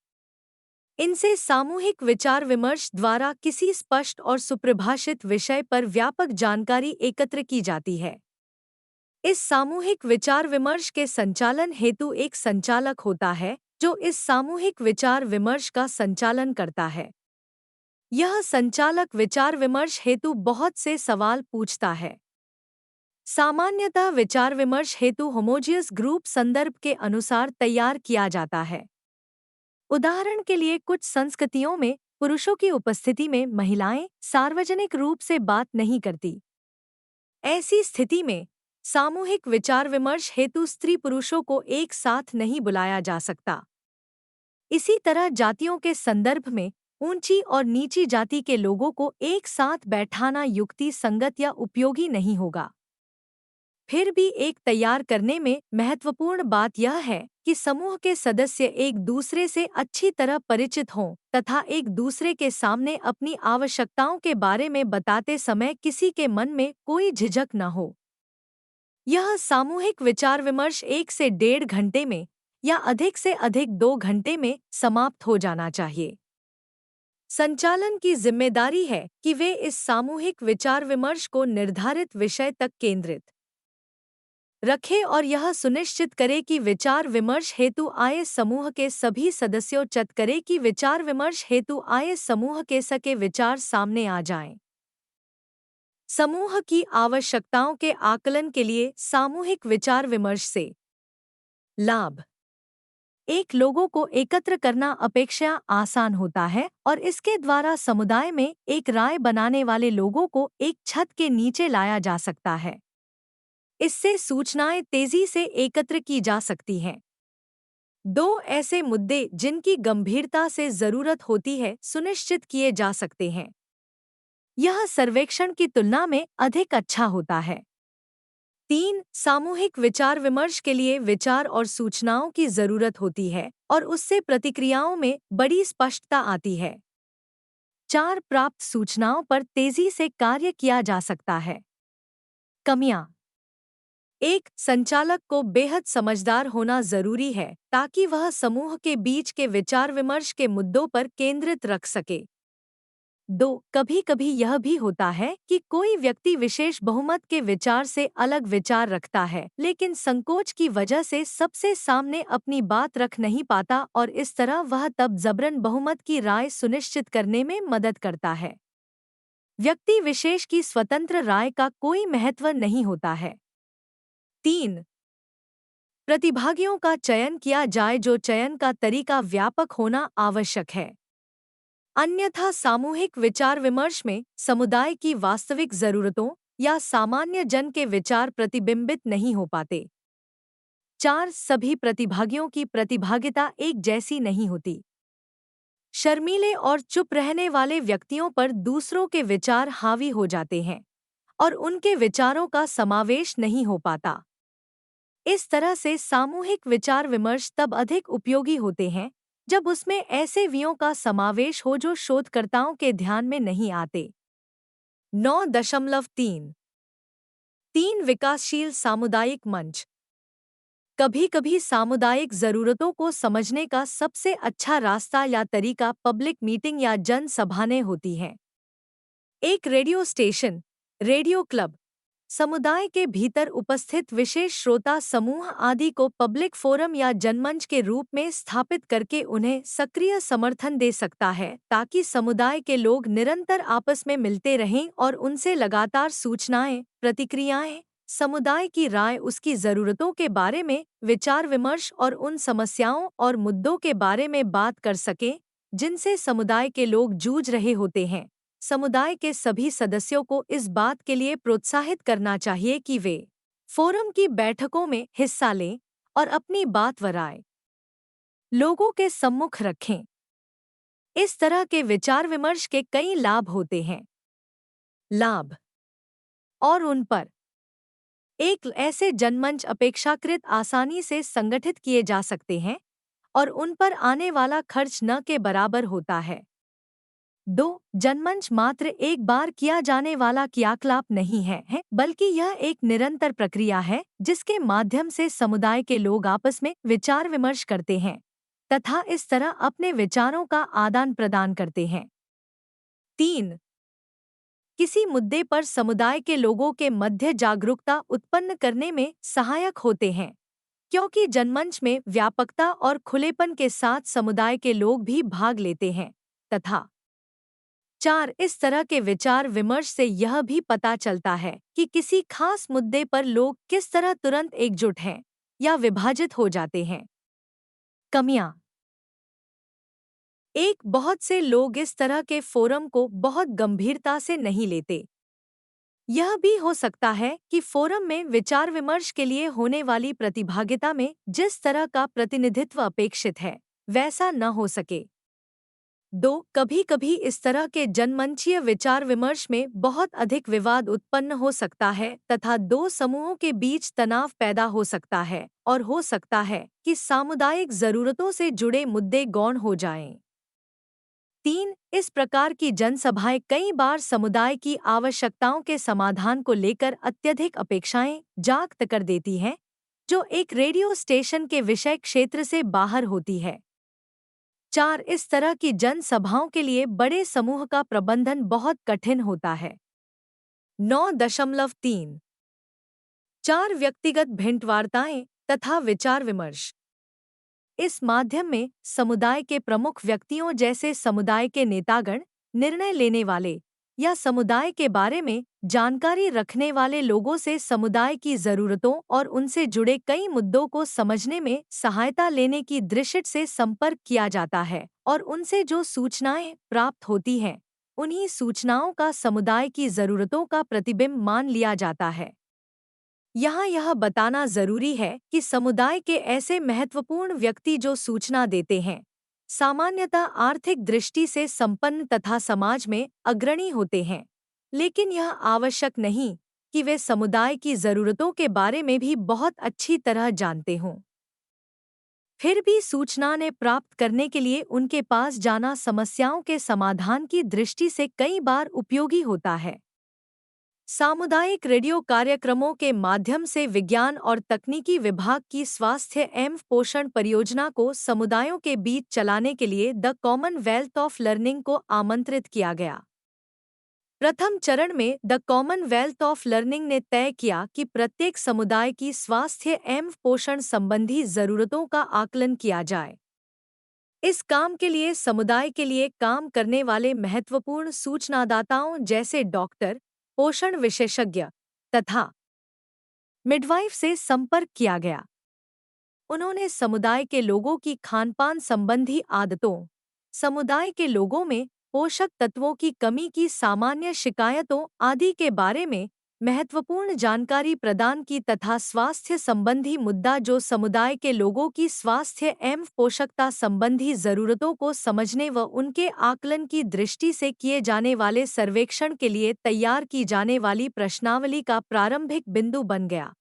इनसे सामूहिक विचार विमर्श द्वारा किसी स्पष्ट और सुपरिभाषित विषय पर व्यापक जानकारी एकत्र की जाती है। इस सामूहिक विचार विमर्श के संचालन हेतु एक संचालक होता है, जो इस सामूहिक विचार विमर्श का संचालन करता है। यह संचालक विचार विमर्श हेतु बहुत से सवाल पूछता है। सामान्यतः विचार विमर्श हेतु होमोजियस ग्रुप संदर्भ के अनुसार तैयार किया जाता है। उदाहरण के लिए कुछ संस्कृतियों में पुरुषों की उपस्थिति में महिलाएं सार्वजनिक रूप से बात नहीं करती। ऐसी स्थिति में सामूहिक विचार विमर्श हेतु स्त्री पुरुषों को एक साथ नहीं बुलाया जा सकता। इसी तरह जातियों के संदर्भ में ऊंची और नीची जाति के लोगों को एक साथ बैठाना युक्ति संगत या उपयोगी नहीं होगा। फिर भी एक तैयार करने में महत्वपूर्ण बात यह है कि समूह के सदस्य एक दूसरे से अच्छी तरह परिचित हों तथा एक दूसरे के सामने अपनी आवश्यकताओं के बारे में बताते समय किसी के मन में कोई झिझक न हो। यह सामूहिक विचार विमर्श 1 से 1.5 घंटे में या अधिक से अधिक 2 घंटे में समाप्त हो जाना चाहिए। संचालन की जिम्मेदारी है कि वे इस सामूहिक विचार विमर्श को निर्धारित विषय तक केंद्रित रखें और यह सुनिश्चित करे कि विचार विमर्श हेतु आए समूह के सभी सदस्यों चत करे कि विचार विमर्श हेतु आए समूह के सके विचार सामने आ जाएं। समूह की आवश्यकताओं के आकलन के लिए सामूहिक विचार विमर्श से लाभ। एक लोगों को एकत्र करना अपेक्षा आसान होता है और इसके द्वारा समुदाय में एक राय बनाने वाले लोगों को एक छत के नीचे लाया जा सकता है। इससे सूचनाएं तेजी से एकत्र की जा सकती हैं। 2 ऐसे मुद्दे जिनकी गंभीरता से जरूरत होती है सुनिश्चित किए जा सकते हैं। यह सर्वेक्षण की तुलना में अधिक अच्छा होता है। 3 सामूहिक विचार विमर्श के लिए विचार और सूचनाओं की जरूरत होती है और उससे प्रतिक्रियाओं में बड़ी स्पष्टता आती है। 4 प्राप्त सूचनाओं पर तेजी से कार्य किया जा सकता है। कमियां। 1 संचालक को बेहद समझदार होना जरूरी है ताकि वह समूह के बीच के विचार विमर्श के मुद्दों पर केंद्रित रख सके। 2 कभी-कभी यह भी होता है कि कोई व्यक्ति विशेष बहुमत के विचार से अलग विचार रखता है, लेकिन संकोच की वजह से सबसे सामने अपनी बात रख नहीं पाता और इस तरह वह तब जबरन बहुमत की राय सुनिश्चित करने में मदद करता है। व्यक्ति विशेष की स्वतंत्र राय का कोई महत्व नहीं होता है। 3 प्रतिभागियों का चयन किया जाए जो चयन का तरीका व्यापक होना आवश्यक है। अन्यथा सामूहिक विचार विमर्श में समुदाय की वास्तविक जरूरतों या सामान्य जन के विचार प्रतिबिंबित नहीं हो पाते। 4 सभी प्रतिभागियों की प्रतिभागिता एक जैसी नहीं होती। शर्मीले और चुप रहने वाले व्यक्तियों पर दूसरों के विचार हावी हो जाते हैं और उनके विचारों का समावेश नहीं हो पाता। इस तरह से सामूहिक विचार विमर्श तब अधिक उपयोगी होते हैं जब उसमें ऐसे विषयों का समावेश हो जो शोधकर्ताओं के ध्यान में नहीं आते। 9.3 विकासशील सामुदायिक मंच। कभी-कभी सामुदायिक जरूरतों को समझने का सबसे अच्छा रास्ता या तरीका पब्लिक मीटिंग या जन सभाएं होती हैं। एक रेडियो स्टेशन, रेडियो क्लब, समुदाय के भीतर उपस्थित विशेष श्रोता समूह आदि को पब्लिक फोरम या जनमंच के रूप में स्थापित करके उन्हें सक्रिय समर्थन दे सकता है ताकि समुदाय के लोग निरंतर आपस में मिलते रहें और उनसे लगातार सूचनाएं, प्रतिक्रियाएं, समुदाय की राय, उसकी जरूरतों के बारे में विचार विमर्श और उन समस्याओं और मुद्दों के बारे में बात कर सकें जिनसे समुदाय के लोग जूझ रहे होते हैं। समुदाय के सभी सदस्यों को इस बात के लिए प्रोत्साहित करना चाहिए कि वे फोरम की बैठकों में हिस्सा लें और अपनी बात व राय लोगों के सम्मुख रखें। इस तरह के विचार विमर्श के कई लाभ होते हैं। लाभ और उन पर। एक ऐसे जनमंच अपेक्षाकृत आसानी से संगठित किए जा सकते हैं और उन पर आने वाला खर्च न के बराबर होता है। 2 जनमंच मात्र एक बार किया जाने वाला क्रियाकलाप नहीं है, बल्कि यह एक निरंतर प्रक्रिया है जिसके माध्यम से समुदाय के लोग आपस में विचार विमर्श करते हैं। तथा इस तरह अपने विचारों का आदान प्रदान करते हैं। 3. किसी मुद्दे पर समुदाय के लोगों के मध्य जागरूकता उत्पन्न करने में सहायक होते हैं, क्योंकि जनमंच में व्यापकता और खुलेपन के साथ समुदाय के लोग भी भाग लेते हैं। तथा 4. इस तरह के विचार विमर्श से यह भी पता चलता है कि किसी खास मुद्दे पर लोग किस तरह तुरंत एकजुट हैं या विभाजित हो जाते हैं। कमियां: एक, बहुत से लोग इस तरह के फोरम को बहुत गंभीरता से नहीं लेते। यह भी हो सकता है कि फोरम में विचार विमर्श के लिए होने वाली प्रतिभागिता में जिस तरह का प्रतिनिधित्व अपेक्षित है वैसा न हो सके। 2. कभी-कभी इस तरह के जनमंचीय विचार विमर्श में बहुत अधिक विवाद उत्पन्न हो सकता है तथा दो समूहों के बीच तनाव पैदा हो सकता है और हो सकता है कि सामुदायिक जरूरतों से जुड़े मुद्दे गौण हो जाएं। 3. इस प्रकार की जनसभाएं कई बार समुदाय की आवश्यकताओं के समाधान को लेकर अत्यधिक अपेक्षाएं जागत कर देती हैं, जो एक रेडियो स्टेशन के विषय क्षेत्र से बाहर होती है। 4. इस तरह की जनसभाओं के लिए बड़े समूह का प्रबंधन बहुत कठिन होता है। 9.3. 4. व्यक्तिगत भेंटवार्ताएं तथा विचार विमर्श। इस माध्यम में समुदाय के प्रमुख व्यक्तियों जैसे समुदाय के नेतागण, निर्णय लेने वाले या समुदाय के बारे में जानकारी रखने वाले लोगों से समुदाय की जरूरतों और उनसे जुड़े कई मुद्दों को समझने में सहायता लेने की दृष्टि से संपर्क किया जाता है और उनसे जो सूचनाएं प्राप्त होती हैं, उन्हीं सूचनाओं का समुदाय की जरूरतों का प्रतिबिंब मान लिया जाता है। यहाँ यह बताना जरूरी है कि समुदाय के ऐसे महत्वपूर्ण व्यक्ति जो सूचना देते हैं, सामान्यतः आर्थिक दृष्टि से संपन्न तथा समाज में अग्रणी होते हैं, लेकिन यह आवश्यक नहीं कि वे समुदाय की जरूरतों के बारे में भी बहुत अच्छी तरह जानते हों। फिर भी सूचना ने प्राप्त करने के लिए उनके पास जाना समस्याओं के समाधान की दृष्टि से कई बार उपयोगी होता है। सामुदायिक रेडियो कार्यक्रमों के माध्यम से विज्ञान और तकनीकी विभाग की स्वास्थ्य एवं पोषण परियोजना को समुदायों के बीच चलाने के लिए द कॉमनवेल्थ ऑफ लर्निंग को आमंत्रित किया गया। प्रथम चरण में द कॉमनवेल्थ ऑफ लर्निंग ने तय किया कि प्रत्येक समुदाय की स्वास्थ्य एवं पोषण संबंधी जरूरतों का आकलन किया जाए। इस काम के लिए समुदाय के लिए काम करने वाले महत्वपूर्ण सूचनादाताओं जैसे डॉक्टर, पोषण विशेषज्ञ तथा मिडवाइफ से संपर्क किया गया। उन्होंने समुदाय के लोगों की खानपान संबंधी आदतों, समुदाय के लोगों में पोषक तत्वों की कमी की सामान्य शिकायतों आदि के बारे में महत्वपूर्ण जानकारी प्रदान की तथा स्वास्थ्य संबंधी मुद्दा जो समुदाय के लोगों की स्वास्थ्य एवं पोषकता संबंधी जरूरतों को समझने व उनके आकलन की दृष्टि से किए जाने वाले सर्वेक्षण के लिए तैयार की जाने वाली प्रश्नावली का प्रारंभिक बिंदु बन गया।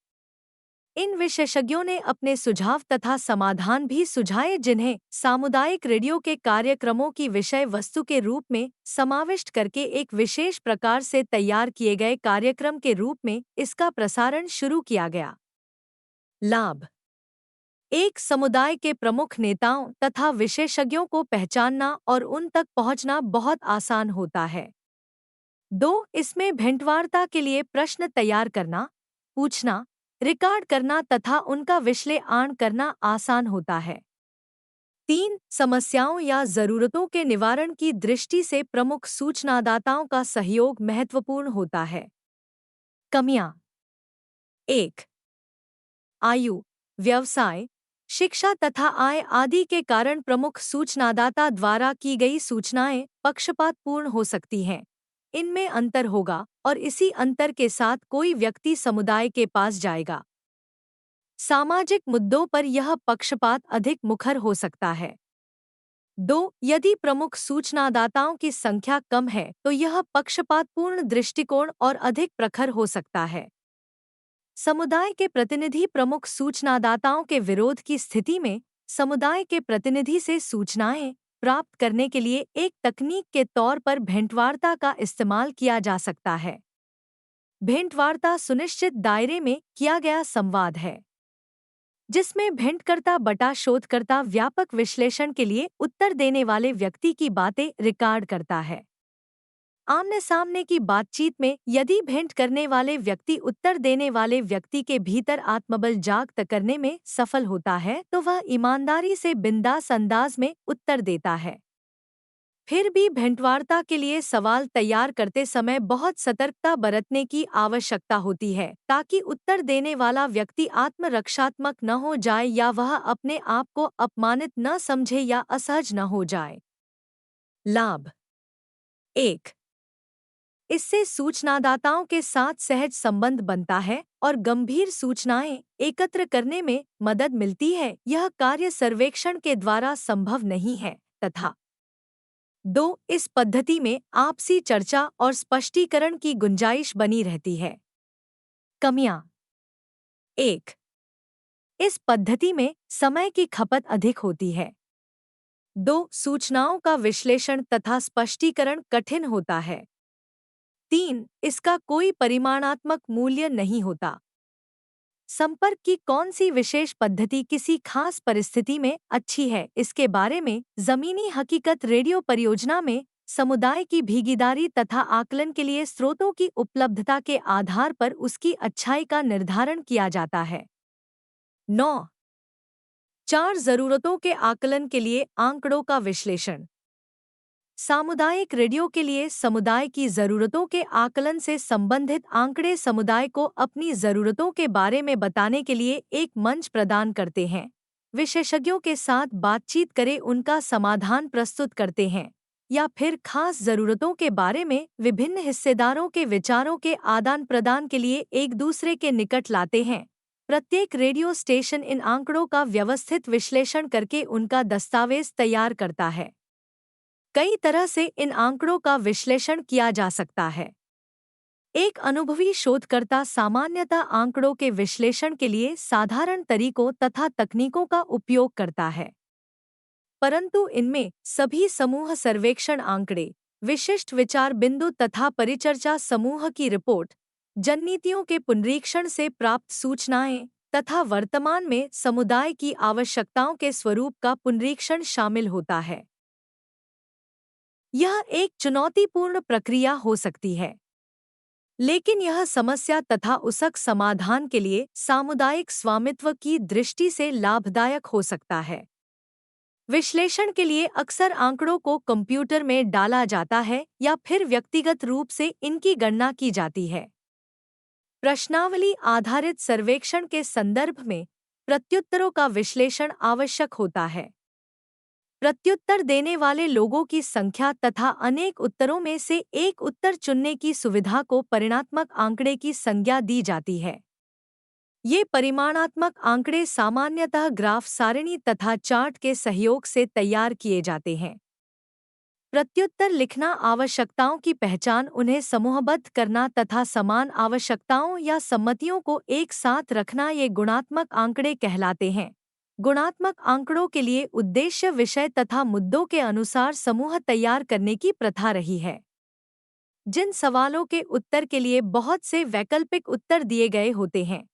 इन विशेषज्ञों ने अपने सुझाव तथा समाधान भी सुझाए जिन्हें सामुदायिक रेडियो के कार्यक्रमों की विषय वस्तु के रूप में समाविष्ट करके एक विशेष प्रकार से तैयार किए गए कार्यक्रम के रूप में इसका प्रसारण शुरू किया गया। लाभ: एक, समुदाय के प्रमुख नेताओं तथा विशेषज्ञों को पहचानना और उन तक पहुंचना बहुत आसान होता है। 2, इसमें भेंटवार्ता के लिए प्रश्न तैयार करना, पूछना, रिकॉर्ड करना तथा उनका विश्लेषण करना आसान होता है। 3, समस्याओं या जरूरतों के निवारण की दृष्टि से प्रमुख सूचनादाताओं का सहयोग महत्वपूर्ण होता है। कमियां: 1, आयु, व्यवसाय, शिक्षा तथा आय आदि के कारण प्रमुख सूचनादाता द्वारा की गई सूचनाएं पक्षपातपूर्ण हो सकती हैं। इनमें अंतर होगा और इसी अंतर के साथ कोई व्यक्ति समुदाय के पास जाएगा। सामाजिक मुद्दों पर यह पक्षपात अधिक मुखर हो सकता है। 2, यदि प्रमुख सूचनादाताओं की संख्या कम है तो यह पक्षपातपूर्ण दृष्टिकोण और अधिक प्रखर हो सकता है। समुदाय के प्रतिनिधि प्रमुख सूचनादाताओं के विरोध की स्थिति में समुदाय के प्रतिनिधि से सूचनाएं प्राप्त करने के लिए एक तकनीक के तौर पर भेंटवार्ता का इस्तेमाल किया जा सकता है। भेंटवार्ता सुनिश्चित दायरे में किया गया संवाद है। जिसमें भेंटकर्ता बटा शोधकर्ता व्यापक विश्लेषण के लिए उत्तर देने वाले व्यक्ति की बातें रिकॉर्ड करता है। आमने सामने की बातचीत में यदि भेंट करने वाले व्यक्ति उत्तर देने वाले व्यक्ति के भीतर आत्मबल जागृत करने में सफल होता है तो वह ईमानदारी से बिंदास अंदाज में उत्तर देता है। फिर भी भेंटवार्ता के लिए सवाल तैयार करते समय बहुत सतर्कता बरतने की आवश्यकता होती है ताकि उत्तर देने वाला व्यक्ति आत्मरक्षात्मक न हो जाए या वह अपने आप को अपमानित न समझे या असहज न हो जाए। लाभ 1। इससे सूचनादाताओं के साथ सहज संबंध बनता है और गंभीर सूचनाएं एकत्र करने में मदद मिलती है। यह कार्य सर्वेक्षण के द्वारा संभव नहीं है तथा 2। इस पद्धति में आपसी चर्चा और स्पष्टीकरण की गुंजाइश बनी रहती है। कमियां 1। इस पद्धति में समय की खपत अधिक होती है। 2। सूचनाओं का विश्लेषण तथा स्पष्टीकरण कठिन होता है। 3। इसका कोई परिमाणात्मक मूल्य नहीं होता। संपर्क की कौन सी विशेष पद्धति किसी खास परिस्थिति में अच्छी है, इसके बारे में जमीनी हकीकत रेडियो परियोजना में समुदाय की भागीदारी तथा आकलन के लिए स्रोतों की उपलब्धता के आधार पर उसकी अच्छाई का निर्धारण किया जाता है। 9। 4 जरूरतों के आकलन के लिए आंकड़ों का विश्लेषण। सामुदायिक रेडियो के लिए समुदाय की जरूरतों के आकलन से संबंधित आंकड़े समुदाय को अपनी जरूरतों के बारे में बताने के लिए एक मंच प्रदान करते हैं, विशेषज्ञों के साथ बातचीत करें, उनका समाधान प्रस्तुत करते हैं या फिर खास जरूरतों के बारे में विभिन्न हिस्सेदारों के विचारों के आदान प्रदान के लिए एक दूसरे के निकट लाते हैं। प्रत्येक रेडियो स्टेशन इन आंकड़ों का व्यवस्थित विश्लेषण करके उनका दस्तावेज तैयार करता है। कई तरह से इन आंकड़ों का विश्लेषण किया जा सकता है। एक अनुभवी शोधकर्ता सामान्यतः आंकड़ों के विश्लेषण के लिए साधारण तरीकों तथा तकनीकों का उपयोग करता है, परंतु इनमें सभी समूह सर्वेक्षण आंकड़े, विशिष्ट विचार बिंदु तथा परिचर्चा समूह की रिपोर्ट, जननीतियों के पुनरीक्षण से प्राप्त सूचनाएं तथा वर्तमान में समुदाय की आवश्यकताओं के स्वरूप का पुनरीक्षण शामिल होता है। यह एक चुनौतीपूर्ण प्रक्रिया हो सकती है, लेकिन यह समस्या तथा उसक समाधान के लिए सामुदायिक स्वामित्व की दृष्टि से लाभदायक हो सकता है। विश्लेषण के लिए अक्सर आंकड़ों को कंप्यूटर में डाला जाता है या फिर व्यक्तिगत रूप से इनकी गणना की जाती है। प्रश्नावली आधारित सर्वेक्षण के संदर्भ में प्रत्युत्तरों का विश्लेषण आवश्यक होता है। प्रत्युत्तर देने वाले लोगों की संख्या तथा अनेक उत्तरों में से एक उत्तर चुनने की सुविधा को परिमाणात्मक आंकड़े की संज्ञा दी जाती है। ये परिमाणात्मक आंकड़े सामान्यतः ग्राफ सारणी तथा चार्ट के सहयोग से तैयार किए जाते हैं। प्रत्युत्तर लिखना आवश्यकताओं की पहचान, उन्हें समूहबद्ध करना तथा समान आवश्यकताओं या सम्मतियों को एक साथ रखना ये गुणात्मक आंकड़े कहलाते हैं। गुणात्मक आंकड़ों के लिए उद्देश्य विषय तथा मुद्दों के अनुसार समूह तैयार करने की प्रथा रही है। जिन सवालों के उत्तर के लिए बहुत से वैकल्पिक उत्तर दिए गए होते हैं,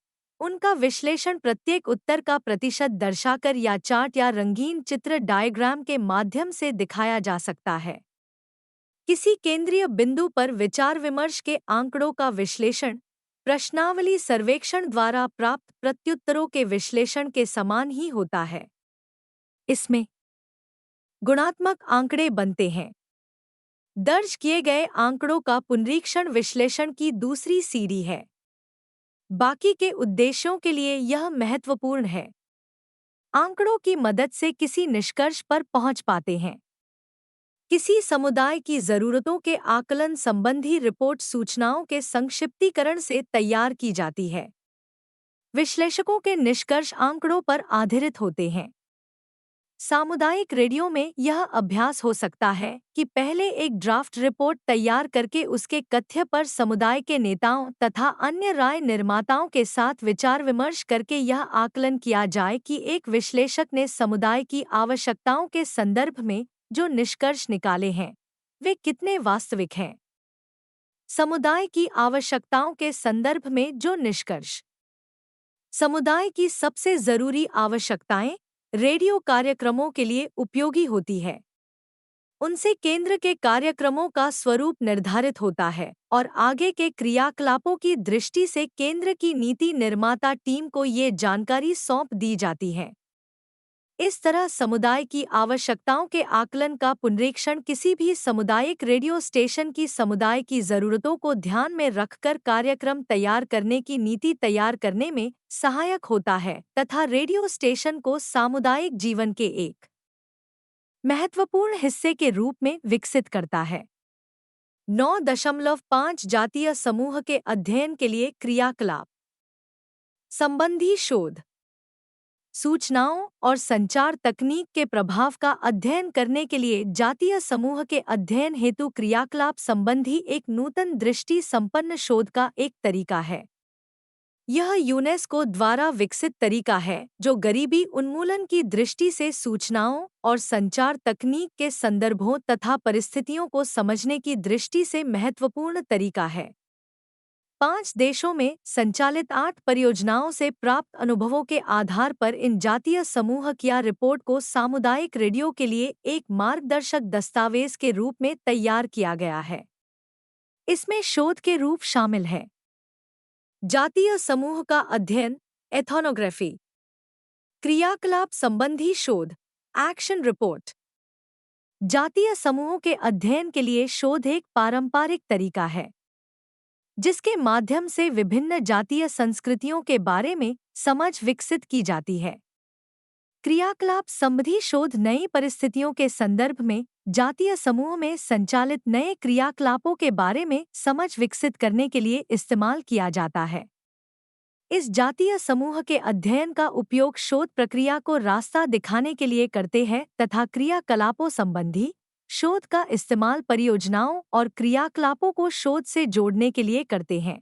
उनका विश्लेषण प्रत्येक उत्तर का प्रतिशत दर्शाकर या चार्ट या रंगीन चित्र डायग्राम के माध्यम से दिखाया जा सकता है। किसी केंद्रीय बिंदु पर विचार विमर्श के आंकड़ों का विश्लेषण प्रश्नावली सर्वेक्षण द्वारा प्राप्त प्रत्युत्तरों के विश्लेषण के समान ही होता है। इसमें गुणात्मक आंकड़े बनते हैं। दर्ज किए गए आंकड़ों का पुनरीक्षण विश्लेषण की दूसरी सीढ़ी है। बाकी के उद्देश्यों के लिए यह महत्वपूर्ण है। आंकड़ों की मदद से किसी निष्कर्ष पर पहुंच पाते हैं। किसी समुदाय की जरूरतों के आकलन संबंधी रिपोर्ट सूचनाओं के संक्षिप्तीकरण से तैयार की जाती है। विश्लेषकों के निष्कर्ष आंकड़ों पर आधारित होते हैं। सामुदायिक रेडियो में यह अभ्यास हो सकता है कि पहले एक ड्राफ्ट रिपोर्ट तैयार करके उसके कथ्य पर समुदाय के नेताओं तथा अन्य राय निर्माताओं के साथ विचार विमर्श करके यह आकलन किया जाए कि एक विश्लेषक ने समुदाय की आवश्यकताओं के संदर्भ में जो निष्कर्ष निकाले हैं वे कितने वास्तविक हैं। समुदाय की आवश्यकताओं के संदर्भ में जो निष्कर्ष समुदाय की सबसे जरूरी आवश्यकताएं रेडियो कार्यक्रमों के लिए उपयोगी होती है। उनसे केंद्र के कार्यक्रमों का स्वरूप निर्धारित होता है और आगे के क्रियाकलापों की दृष्टि से केंद्र की नीति निर्माता टीम को ये जानकारी सौंप दी जाती है। इस तरह समुदाय की आवश्यकताओं के आकलन का पुनरीक्षण किसी भी सामुदायिक रेडियो स्टेशन की समुदाय की जरूरतों को ध्यान में रखकर कार्यक्रम तैयार करने की नीति तैयार करने में सहायक होता है तथा रेडियो स्टेशन को सामुदायिक जीवन के एक महत्वपूर्ण हिस्से के रूप में विकसित करता है। 9.5 जातीय समूह के अध्ययन के लिए क्रियाकलाप संबंधी शोध। सूचनाओं और संचार तकनीक के प्रभाव का अध्ययन करने के लिए जातीय समूह के अध्ययन हेतु क्रियाकलाप संबंधी एक नूतन दृष्टि संपन्न शोध का एक तरीका है। यह यूनेस्को द्वारा विकसित तरीका है जो गरीबी उन्मूलन की दृष्टि से सूचनाओं और संचार तकनीक के संदर्भों तथा परिस्थितियों को समझने की दृष्टि से महत्वपूर्ण तरीका है। 5 देशों में संचालित 8 परियोजनाओं से प्राप्त अनुभवों के आधार पर इन जातीय समूह या रिपोर्ट को सामुदायिक रेडियो के लिए एक मार्गदर्शक दस्तावेज के रूप में तैयार किया गया है। इसमें शोध के रूप शामिल है। जातीय समूह का अध्ययन एथनोग्राफी, क्रियाकलाप संबंधी शोध एक्शन रिपोर्ट। जातीय समूहों के अध्ययन के लिए शोध एक पारंपरिक तरीका है जिसके माध्यम से विभिन्न जातीय संस्कृतियों के बारे में समझ विकसित की जाती है। क्रियाकलाप संबंधी शोध नई परिस्थितियों के संदर्भ में जातीय समूह में संचालित नए क्रियाकलापों के बारे में समझ विकसित करने के लिए इस्तेमाल किया जाता है। इस जातीय समूह के अध्ययन का उपयोग शोध प्रक्रिया को रास्ता दिखाने के लिए करते हैं तथा क्रियाकलापों संबंधी शोध का इस्तेमाल परियोजनाओं और क्रियाकलापों को शोध से जोड़ने के लिए करते हैं।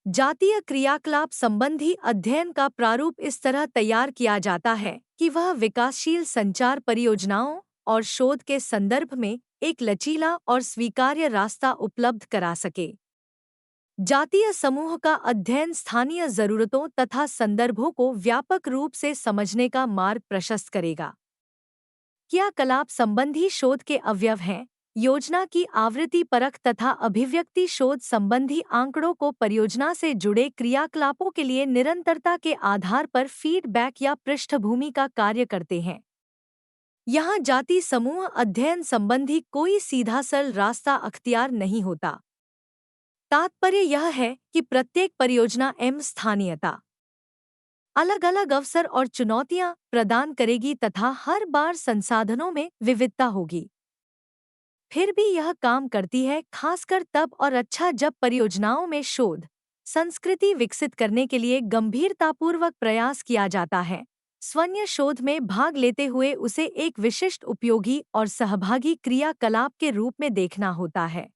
जातीय क्रियाकलाप संबंधी अध्ययन का प्रारूप इस तरह तैयार किया जाता है कि वह विकासशील संचार परियोजनाओं और शोध के संदर्भ में एक लचीला और स्वीकार्य रास्ता उपलब्ध करा सके। जातीय समूह का अध्ययन स्थानीय जरूरतों तथा संदर्भों को व्यापक रूप से समझने का मार्ग प्रशस्त करेगा। क्रियाकलाप संबंधी शोध के अवयव हैं योजना की आवृत्ति परख तथा अभिव्यक्ति। शोध संबंधी आंकड़ों को परियोजना से जुड़े क्रियाकलापों के लिए निरंतरता के आधार पर फीडबैक या पृष्ठभूमि का कार्य करते हैं। यहाँ जाति समूह अध्ययन संबंधी कोई सीधा सरल रास्ता अख्तियार नहीं होता। तात्पर्य यह है कि प्रत्येक परियोजना स्थानीयता, अलग अलग अवसर और चुनौतियां प्रदान करेगी तथा हर बार संसाधनों में विविधता होगी। फिर भी यह काम करती है, खासकर तब और अच्छा जब परियोजनाओं में शोध संस्कृति विकसित करने के लिए गंभीरतापूर्वक प्रयास किया जाता है। स्वयं शोध में भाग लेते हुए उसे एक विशिष्ट उपयोगी और सहभागी क्रियाकलाप के रूप में देखना होता है।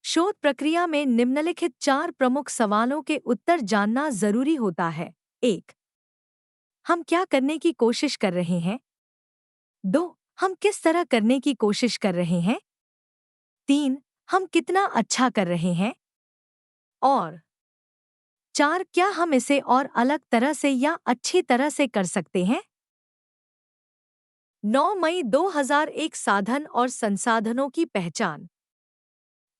शोध प्रक्रिया में निम्नलिखित 4 प्रमुख सवालों के उत्तर जानना जरूरी होता है। 1. हम क्या करने की कोशिश कर रहे हैं? 2. हम किस तरह करने की कोशिश कर रहे हैं? 3. हम कितना अच्छा कर रहे हैं? और 4. क्या हम इसे और अलग तरह से या अच्छी तरह से कर सकते हैं? 9 मई 2001 साधन और संसाधनों की पहचान।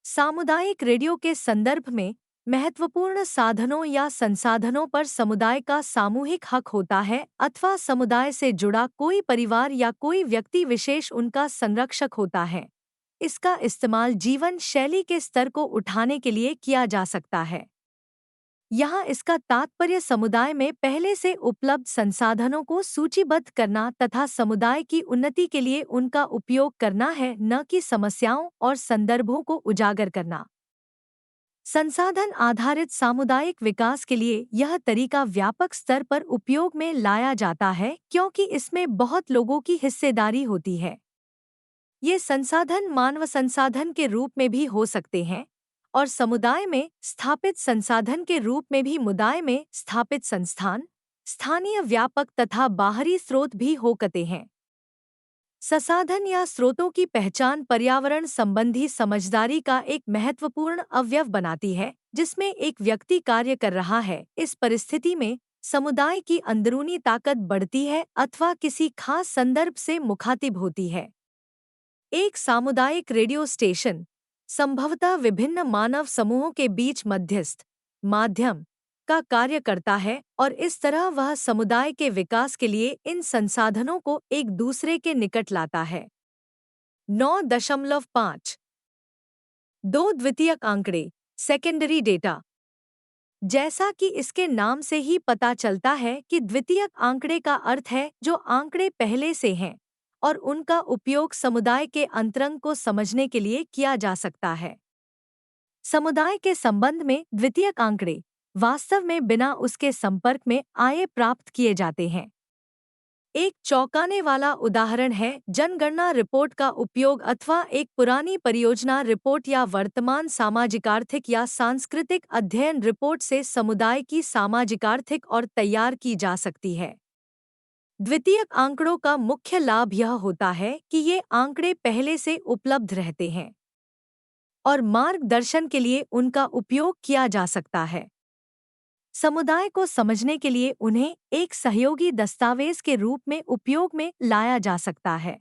सामुदायिक रेडियो के संदर्भ में महत्वपूर्ण साधनों या संसाधनों पर समुदाय का सामूहिक हक होता है अथवा समुदाय से जुड़ा कोई परिवार या कोई व्यक्ति विशेष उनका संरक्षक होता है। इसका इस्तेमाल जीवन शैली के स्तर को उठाने के लिए किया जा सकता है। यहाँ इसका तात्पर्य समुदाय में पहले से उपलब्ध संसाधनों को सूचीबद्ध करना तथा समुदाय की उन्नति के लिए उनका उपयोग करना है, न कि समस्याओं और संदर्भों को उजागर करना। संसाधन आधारित सामुदायिक विकास के लिए यह तरीका व्यापक स्तर पर उपयोग में लाया जाता है क्योंकि इसमें बहुत लोगों की हिस्सेदारी होती है। ये संसाधन मानव संसाधन के रूप में भी हो सकते हैं और समुदाय में स्थापित संसाधन के रूप में भी मुदाय में स्थापित संस्थान, स्थानीय व्यापक तथा बाहरी स्रोत भी हो सकते हैं। संसाधन या स्रोतों की पहचान पर्यावरण संबंधी समझदारी का एक महत्वपूर्ण अवयव बनाती है, जिसमें एक व्यक्ति कार्य कर रहा है। इस परिस्थिति में समुदाय की अंदरूनी ताकत बढ़ती है अथवा किसी खास संदर्भ से मुखातिब होती है। एक सामुदायिक रेडियो स्टेशन संभवतः विभिन्न मानव समूहों के बीच मध्यस्थ माध्यम का कार्य करता है और इस तरह वह समुदाय के विकास के लिए इन संसाधनों को एक दूसरे के निकट लाता है। 9.5 दो द्वितीयक आंकड़े सेकेंडरी डेटा। जैसा कि इसके नाम से ही पता चलता है कि द्वितीयक आंकड़े का अर्थ है जो आंकड़े पहले से हैं और उनका उपयोग समुदाय के अंतरंग को समझने के लिए किया जा सकता है। समुदाय के संबंध में द्वितीयक आंकड़े वास्तव में बिना उसके संपर्क में आए प्राप्त किए जाते हैं। एक चौंकाने वाला उदाहरण है जनगणना रिपोर्ट का उपयोग अथवा एक पुरानी परियोजना रिपोर्ट या वर्तमान सामाजिकार्थिक या सांस्कृतिक अध्ययन रिपोर्ट से समुदाय की सामाजिकार्थिक और तैयार की जा सकती है। द्वितीयक आंकड़ों का मुख्य लाभ यह होता है कि ये आंकड़े पहले से उपलब्ध रहते हैं और मार्गदर्शन के लिए उनका उपयोग किया जा सकता है। समुदाय को समझने के लिए उन्हें एक सहयोगी दस्तावेज के रूप में उपयोग में लाया जा सकता है।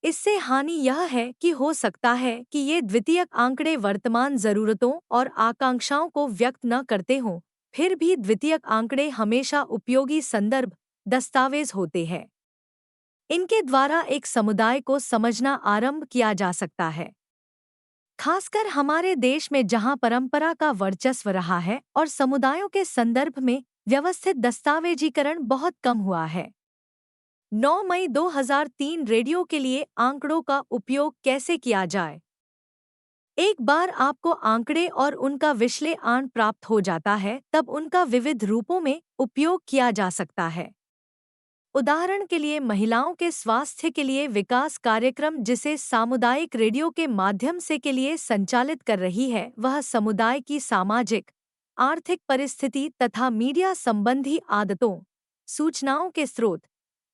इससे हानि यह है कि हो सकता है कि ये द्वितीयक आंकड़े वर्तमान जरूरतों और आकांक्षाओं को व्यक्त न करते हों, फिर भी द्वितीयक आंकड़े हमेशा उपयोगी संदर्भ दस्तावेज होते हैं। इनके द्वारा एक समुदाय को समझना आरंभ किया जा सकता है, खासकर हमारे देश में जहां परंपरा का वर्चस्व रहा है और समुदायों के संदर्भ में व्यवस्थित दस्तावेजीकरण बहुत कम हुआ है। 9 मई 2003 रेडियो के लिए आंकड़ों का उपयोग कैसे किया जाए। एक बार आपको आंकड़े और उनका विश्लेषण प्राप्त हो जाता है, तब उनका विविध रूपों में उपयोग किया जा सकता है। उदाहरण के लिए महिलाओं के स्वास्थ्य के लिए विकास कार्यक्रम जिसे सामुदायिक रेडियो के माध्यम से के लिए संचालित कर रही है, वह समुदाय की सामाजिक आर्थिक परिस्थिति तथा मीडिया संबंधी आदतों, सूचनाओं के स्रोत,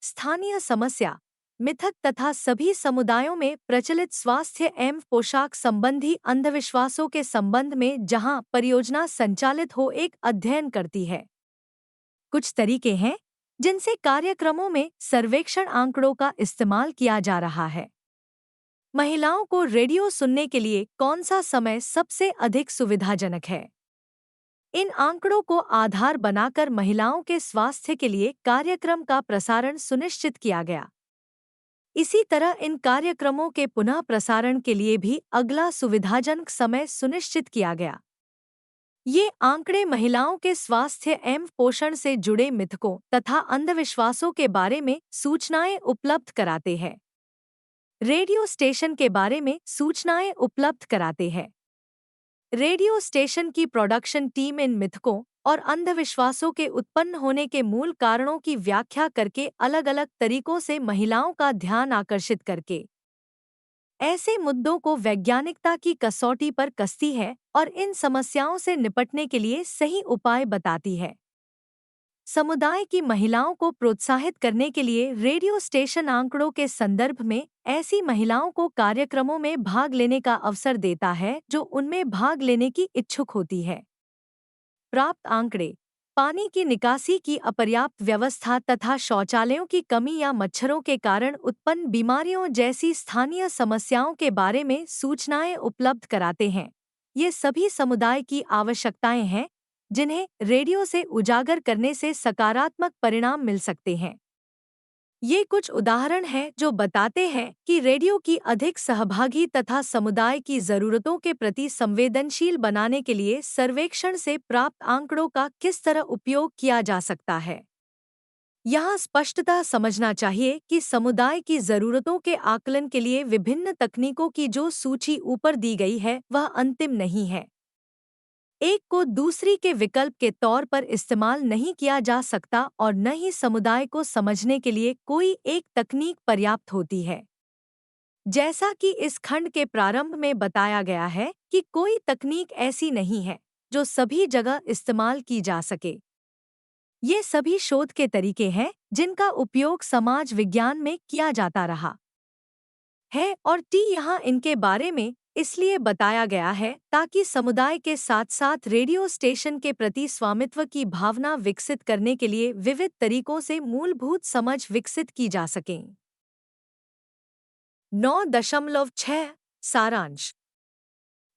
स्थानीय समस्या, मिथक तथा सभी समुदायों में प्रचलित स्वास्थ्य एवं पोशाक संबंधी अंधविश्वासों के संबंध में जहां परियोजना संचालित हो एक अध्ययन करती है। कुछ तरीके हैं जिनसे कार्यक्रमों में सर्वेक्षण आंकड़ों का इस्तेमाल किया जा रहा है। महिलाओं को रेडियो सुनने के लिए कौन सा समय सबसे अधिक सुविधाजनक है? इन आंकड़ों को आधार बनाकर महिलाओं के स्वास्थ्य के लिए कार्यक्रम का प्रसारण सुनिश्चित किया गया। इसी तरह इन कार्यक्रमों के पुनः प्रसारण के लिए भी अगला सुविधाजनक समय सुनिश्चित किया गया। ये आंकड़े महिलाओं के स्वास्थ्य एवं पोषण से जुड़े मिथकों तथा अंधविश्वासों के बारे में सूचनाएं उपलब्ध कराते हैं। रेडियो स्टेशन के बारे में सूचनाएं उपलब्ध कराते हैं। रेडियो स्टेशन की प्रोडक्शन टीम इन मिथकों और अंधविश्वासों के उत्पन्न होने के मूल कारणों की व्याख्या करके अलग-अलग तरीकों से महिलाओं का ध्यान आकर्षित करके ऐसे मुद्दों को वैज्ञानिकता की कसौटी पर कसती है और इन समस्याओं से निपटने के लिए सही उपाय बताती है। समुदाय की महिलाओं को प्रोत्साहित करने के लिए रेडियो स्टेशन आंकड़ों के संदर्भ में ऐसी महिलाओं को कार्यक्रमों में भाग लेने का अवसर देता है जो उनमें भाग लेने की इच्छुक होती है। प्राप्त आंकड़े पानी की निकासी की अपर्याप्त व्यवस्था तथा शौचालयों की कमी या मच्छरों के कारण उत्पन्न बीमारियों जैसी स्थानीय समस्याओं के बारे में सूचनाएं उपलब्ध कराते हैं। ये सभी समुदाय की आवश्यकताएं हैं जिन्हें रेडियो से उजागर करने से सकारात्मक परिणाम मिल सकते हैं। ये कुछ उदाहरण हैं जो बताते हैं कि रेडियो की अधिक सहभागी तथा समुदाय की जरूरतों के प्रति संवेदनशील बनाने के लिए सर्वेक्षण से प्राप्त आंकड़ों का किस तरह उपयोग किया जा सकता है। यहाँ स्पष्टतः समझना चाहिए कि समुदाय की जरूरतों के आकलन के लिए विभिन्न तकनीकों की जो सूची ऊपर दी गई है वह अंतिम नहीं है। एक को दूसरी के विकल्प के तौर पर इस्तेमाल नहीं किया जा सकता और न ही समुदाय को समझने के लिए कोई एक तकनीक पर्याप्त होती है। जैसा कि इस खंड के प्रारंभ में बताया गया है कि कोई तकनीक ऐसी नहीं है जो सभी जगह इस्तेमाल की जा सके। ये सभी शोध के तरीके हैं जिनका उपयोग समाज विज्ञान में किया जाता रहा है और टी यहाँ इनके बारे में इसलिए बताया गया है ताकि समुदाय के साथ साथ रेडियो स्टेशन के प्रति स्वामित्व की भावना विकसित करने के लिए विविध तरीकों से मूलभूत समझ विकसित की जा सके। 9.6 सारांश।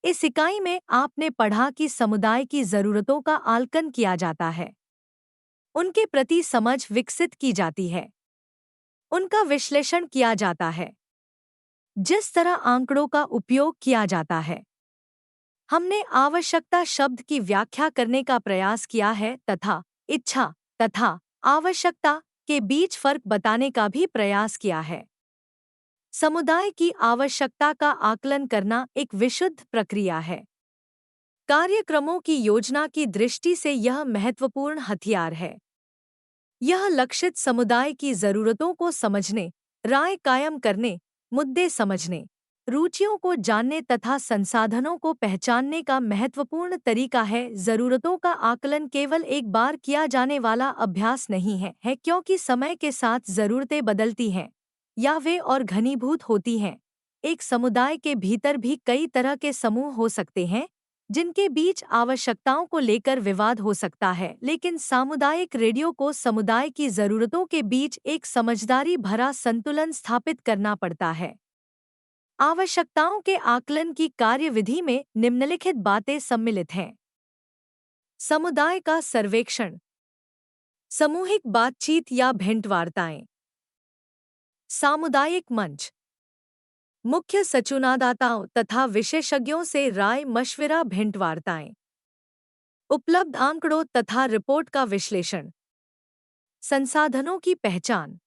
इस इकाई में आपने पढ़ा कि समुदाय की जरूरतों का आकलन किया जाता है, उनके प्रति समझ विकसित की जाती है, उनका विश्लेषण किया जाता है, जिस तरह आंकड़ों का उपयोग किया जाता है। हमने आवश्यकता शब्द की व्याख्या करने का प्रयास किया है तथा इच्छा तथा आवश्यकता के बीच फर्क बताने का भी प्रयास किया है। समुदाय की आवश्यकता का आकलन करना एक विशुद्ध प्रक्रिया है। कार्यक्रमों की योजना की दृष्टि से यह महत्वपूर्ण हथियार है। यह लक्षित समुदाय की जरूरतों को समझने, राय कायम करने, मुद्दे समझने, रुचियों को जानने तथा संसाधनों को पहचानने का महत्वपूर्ण तरीका है। जरूरतों का आकलन केवल एक बार किया जाने वाला अभ्यास नहीं है क्योंकि समय के साथ जरूरतें बदलती हैं या वे और घनीभूत होती हैं। एक समुदाय के भीतर भी कई तरह के समूह हो सकते हैं जिनके बीच आवश्यकताओं को लेकर विवाद हो सकता है, लेकिन सामुदायिक रेडियो को समुदाय की जरूरतों के बीच एक समझदारी भरा संतुलन स्थापित करना पड़ता है। आवश्यकताओं के आकलन की कार्यविधि में निम्नलिखित बातें सम्मिलित हैं। समुदाय का सर्वेक्षण, सामूहिक बातचीत या भेंटवार्ताएं, सामुदायिक मंच, मुख्य सूचनादाताओं तथा विशेषज्ञों से राय मशविरा भेंटवार्ताएं, उपलब्ध आंकड़ों तथा रिपोर्ट का विश्लेषण, संसाधनों की पहचान।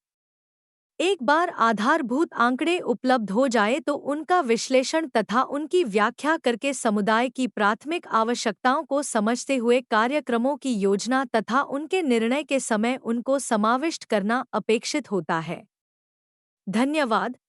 एक बार आधारभूत आंकड़े उपलब्ध हो जाए तो उनका विश्लेषण तथा उनकी व्याख्या करके समुदाय की प्राथमिक आवश्यकताओं को समझते हुए कार्यक्रमों की योजना तथा उनके निर्णय के समय उनको समाविष्ट करना अपेक्षित होता है। धन्यवाद।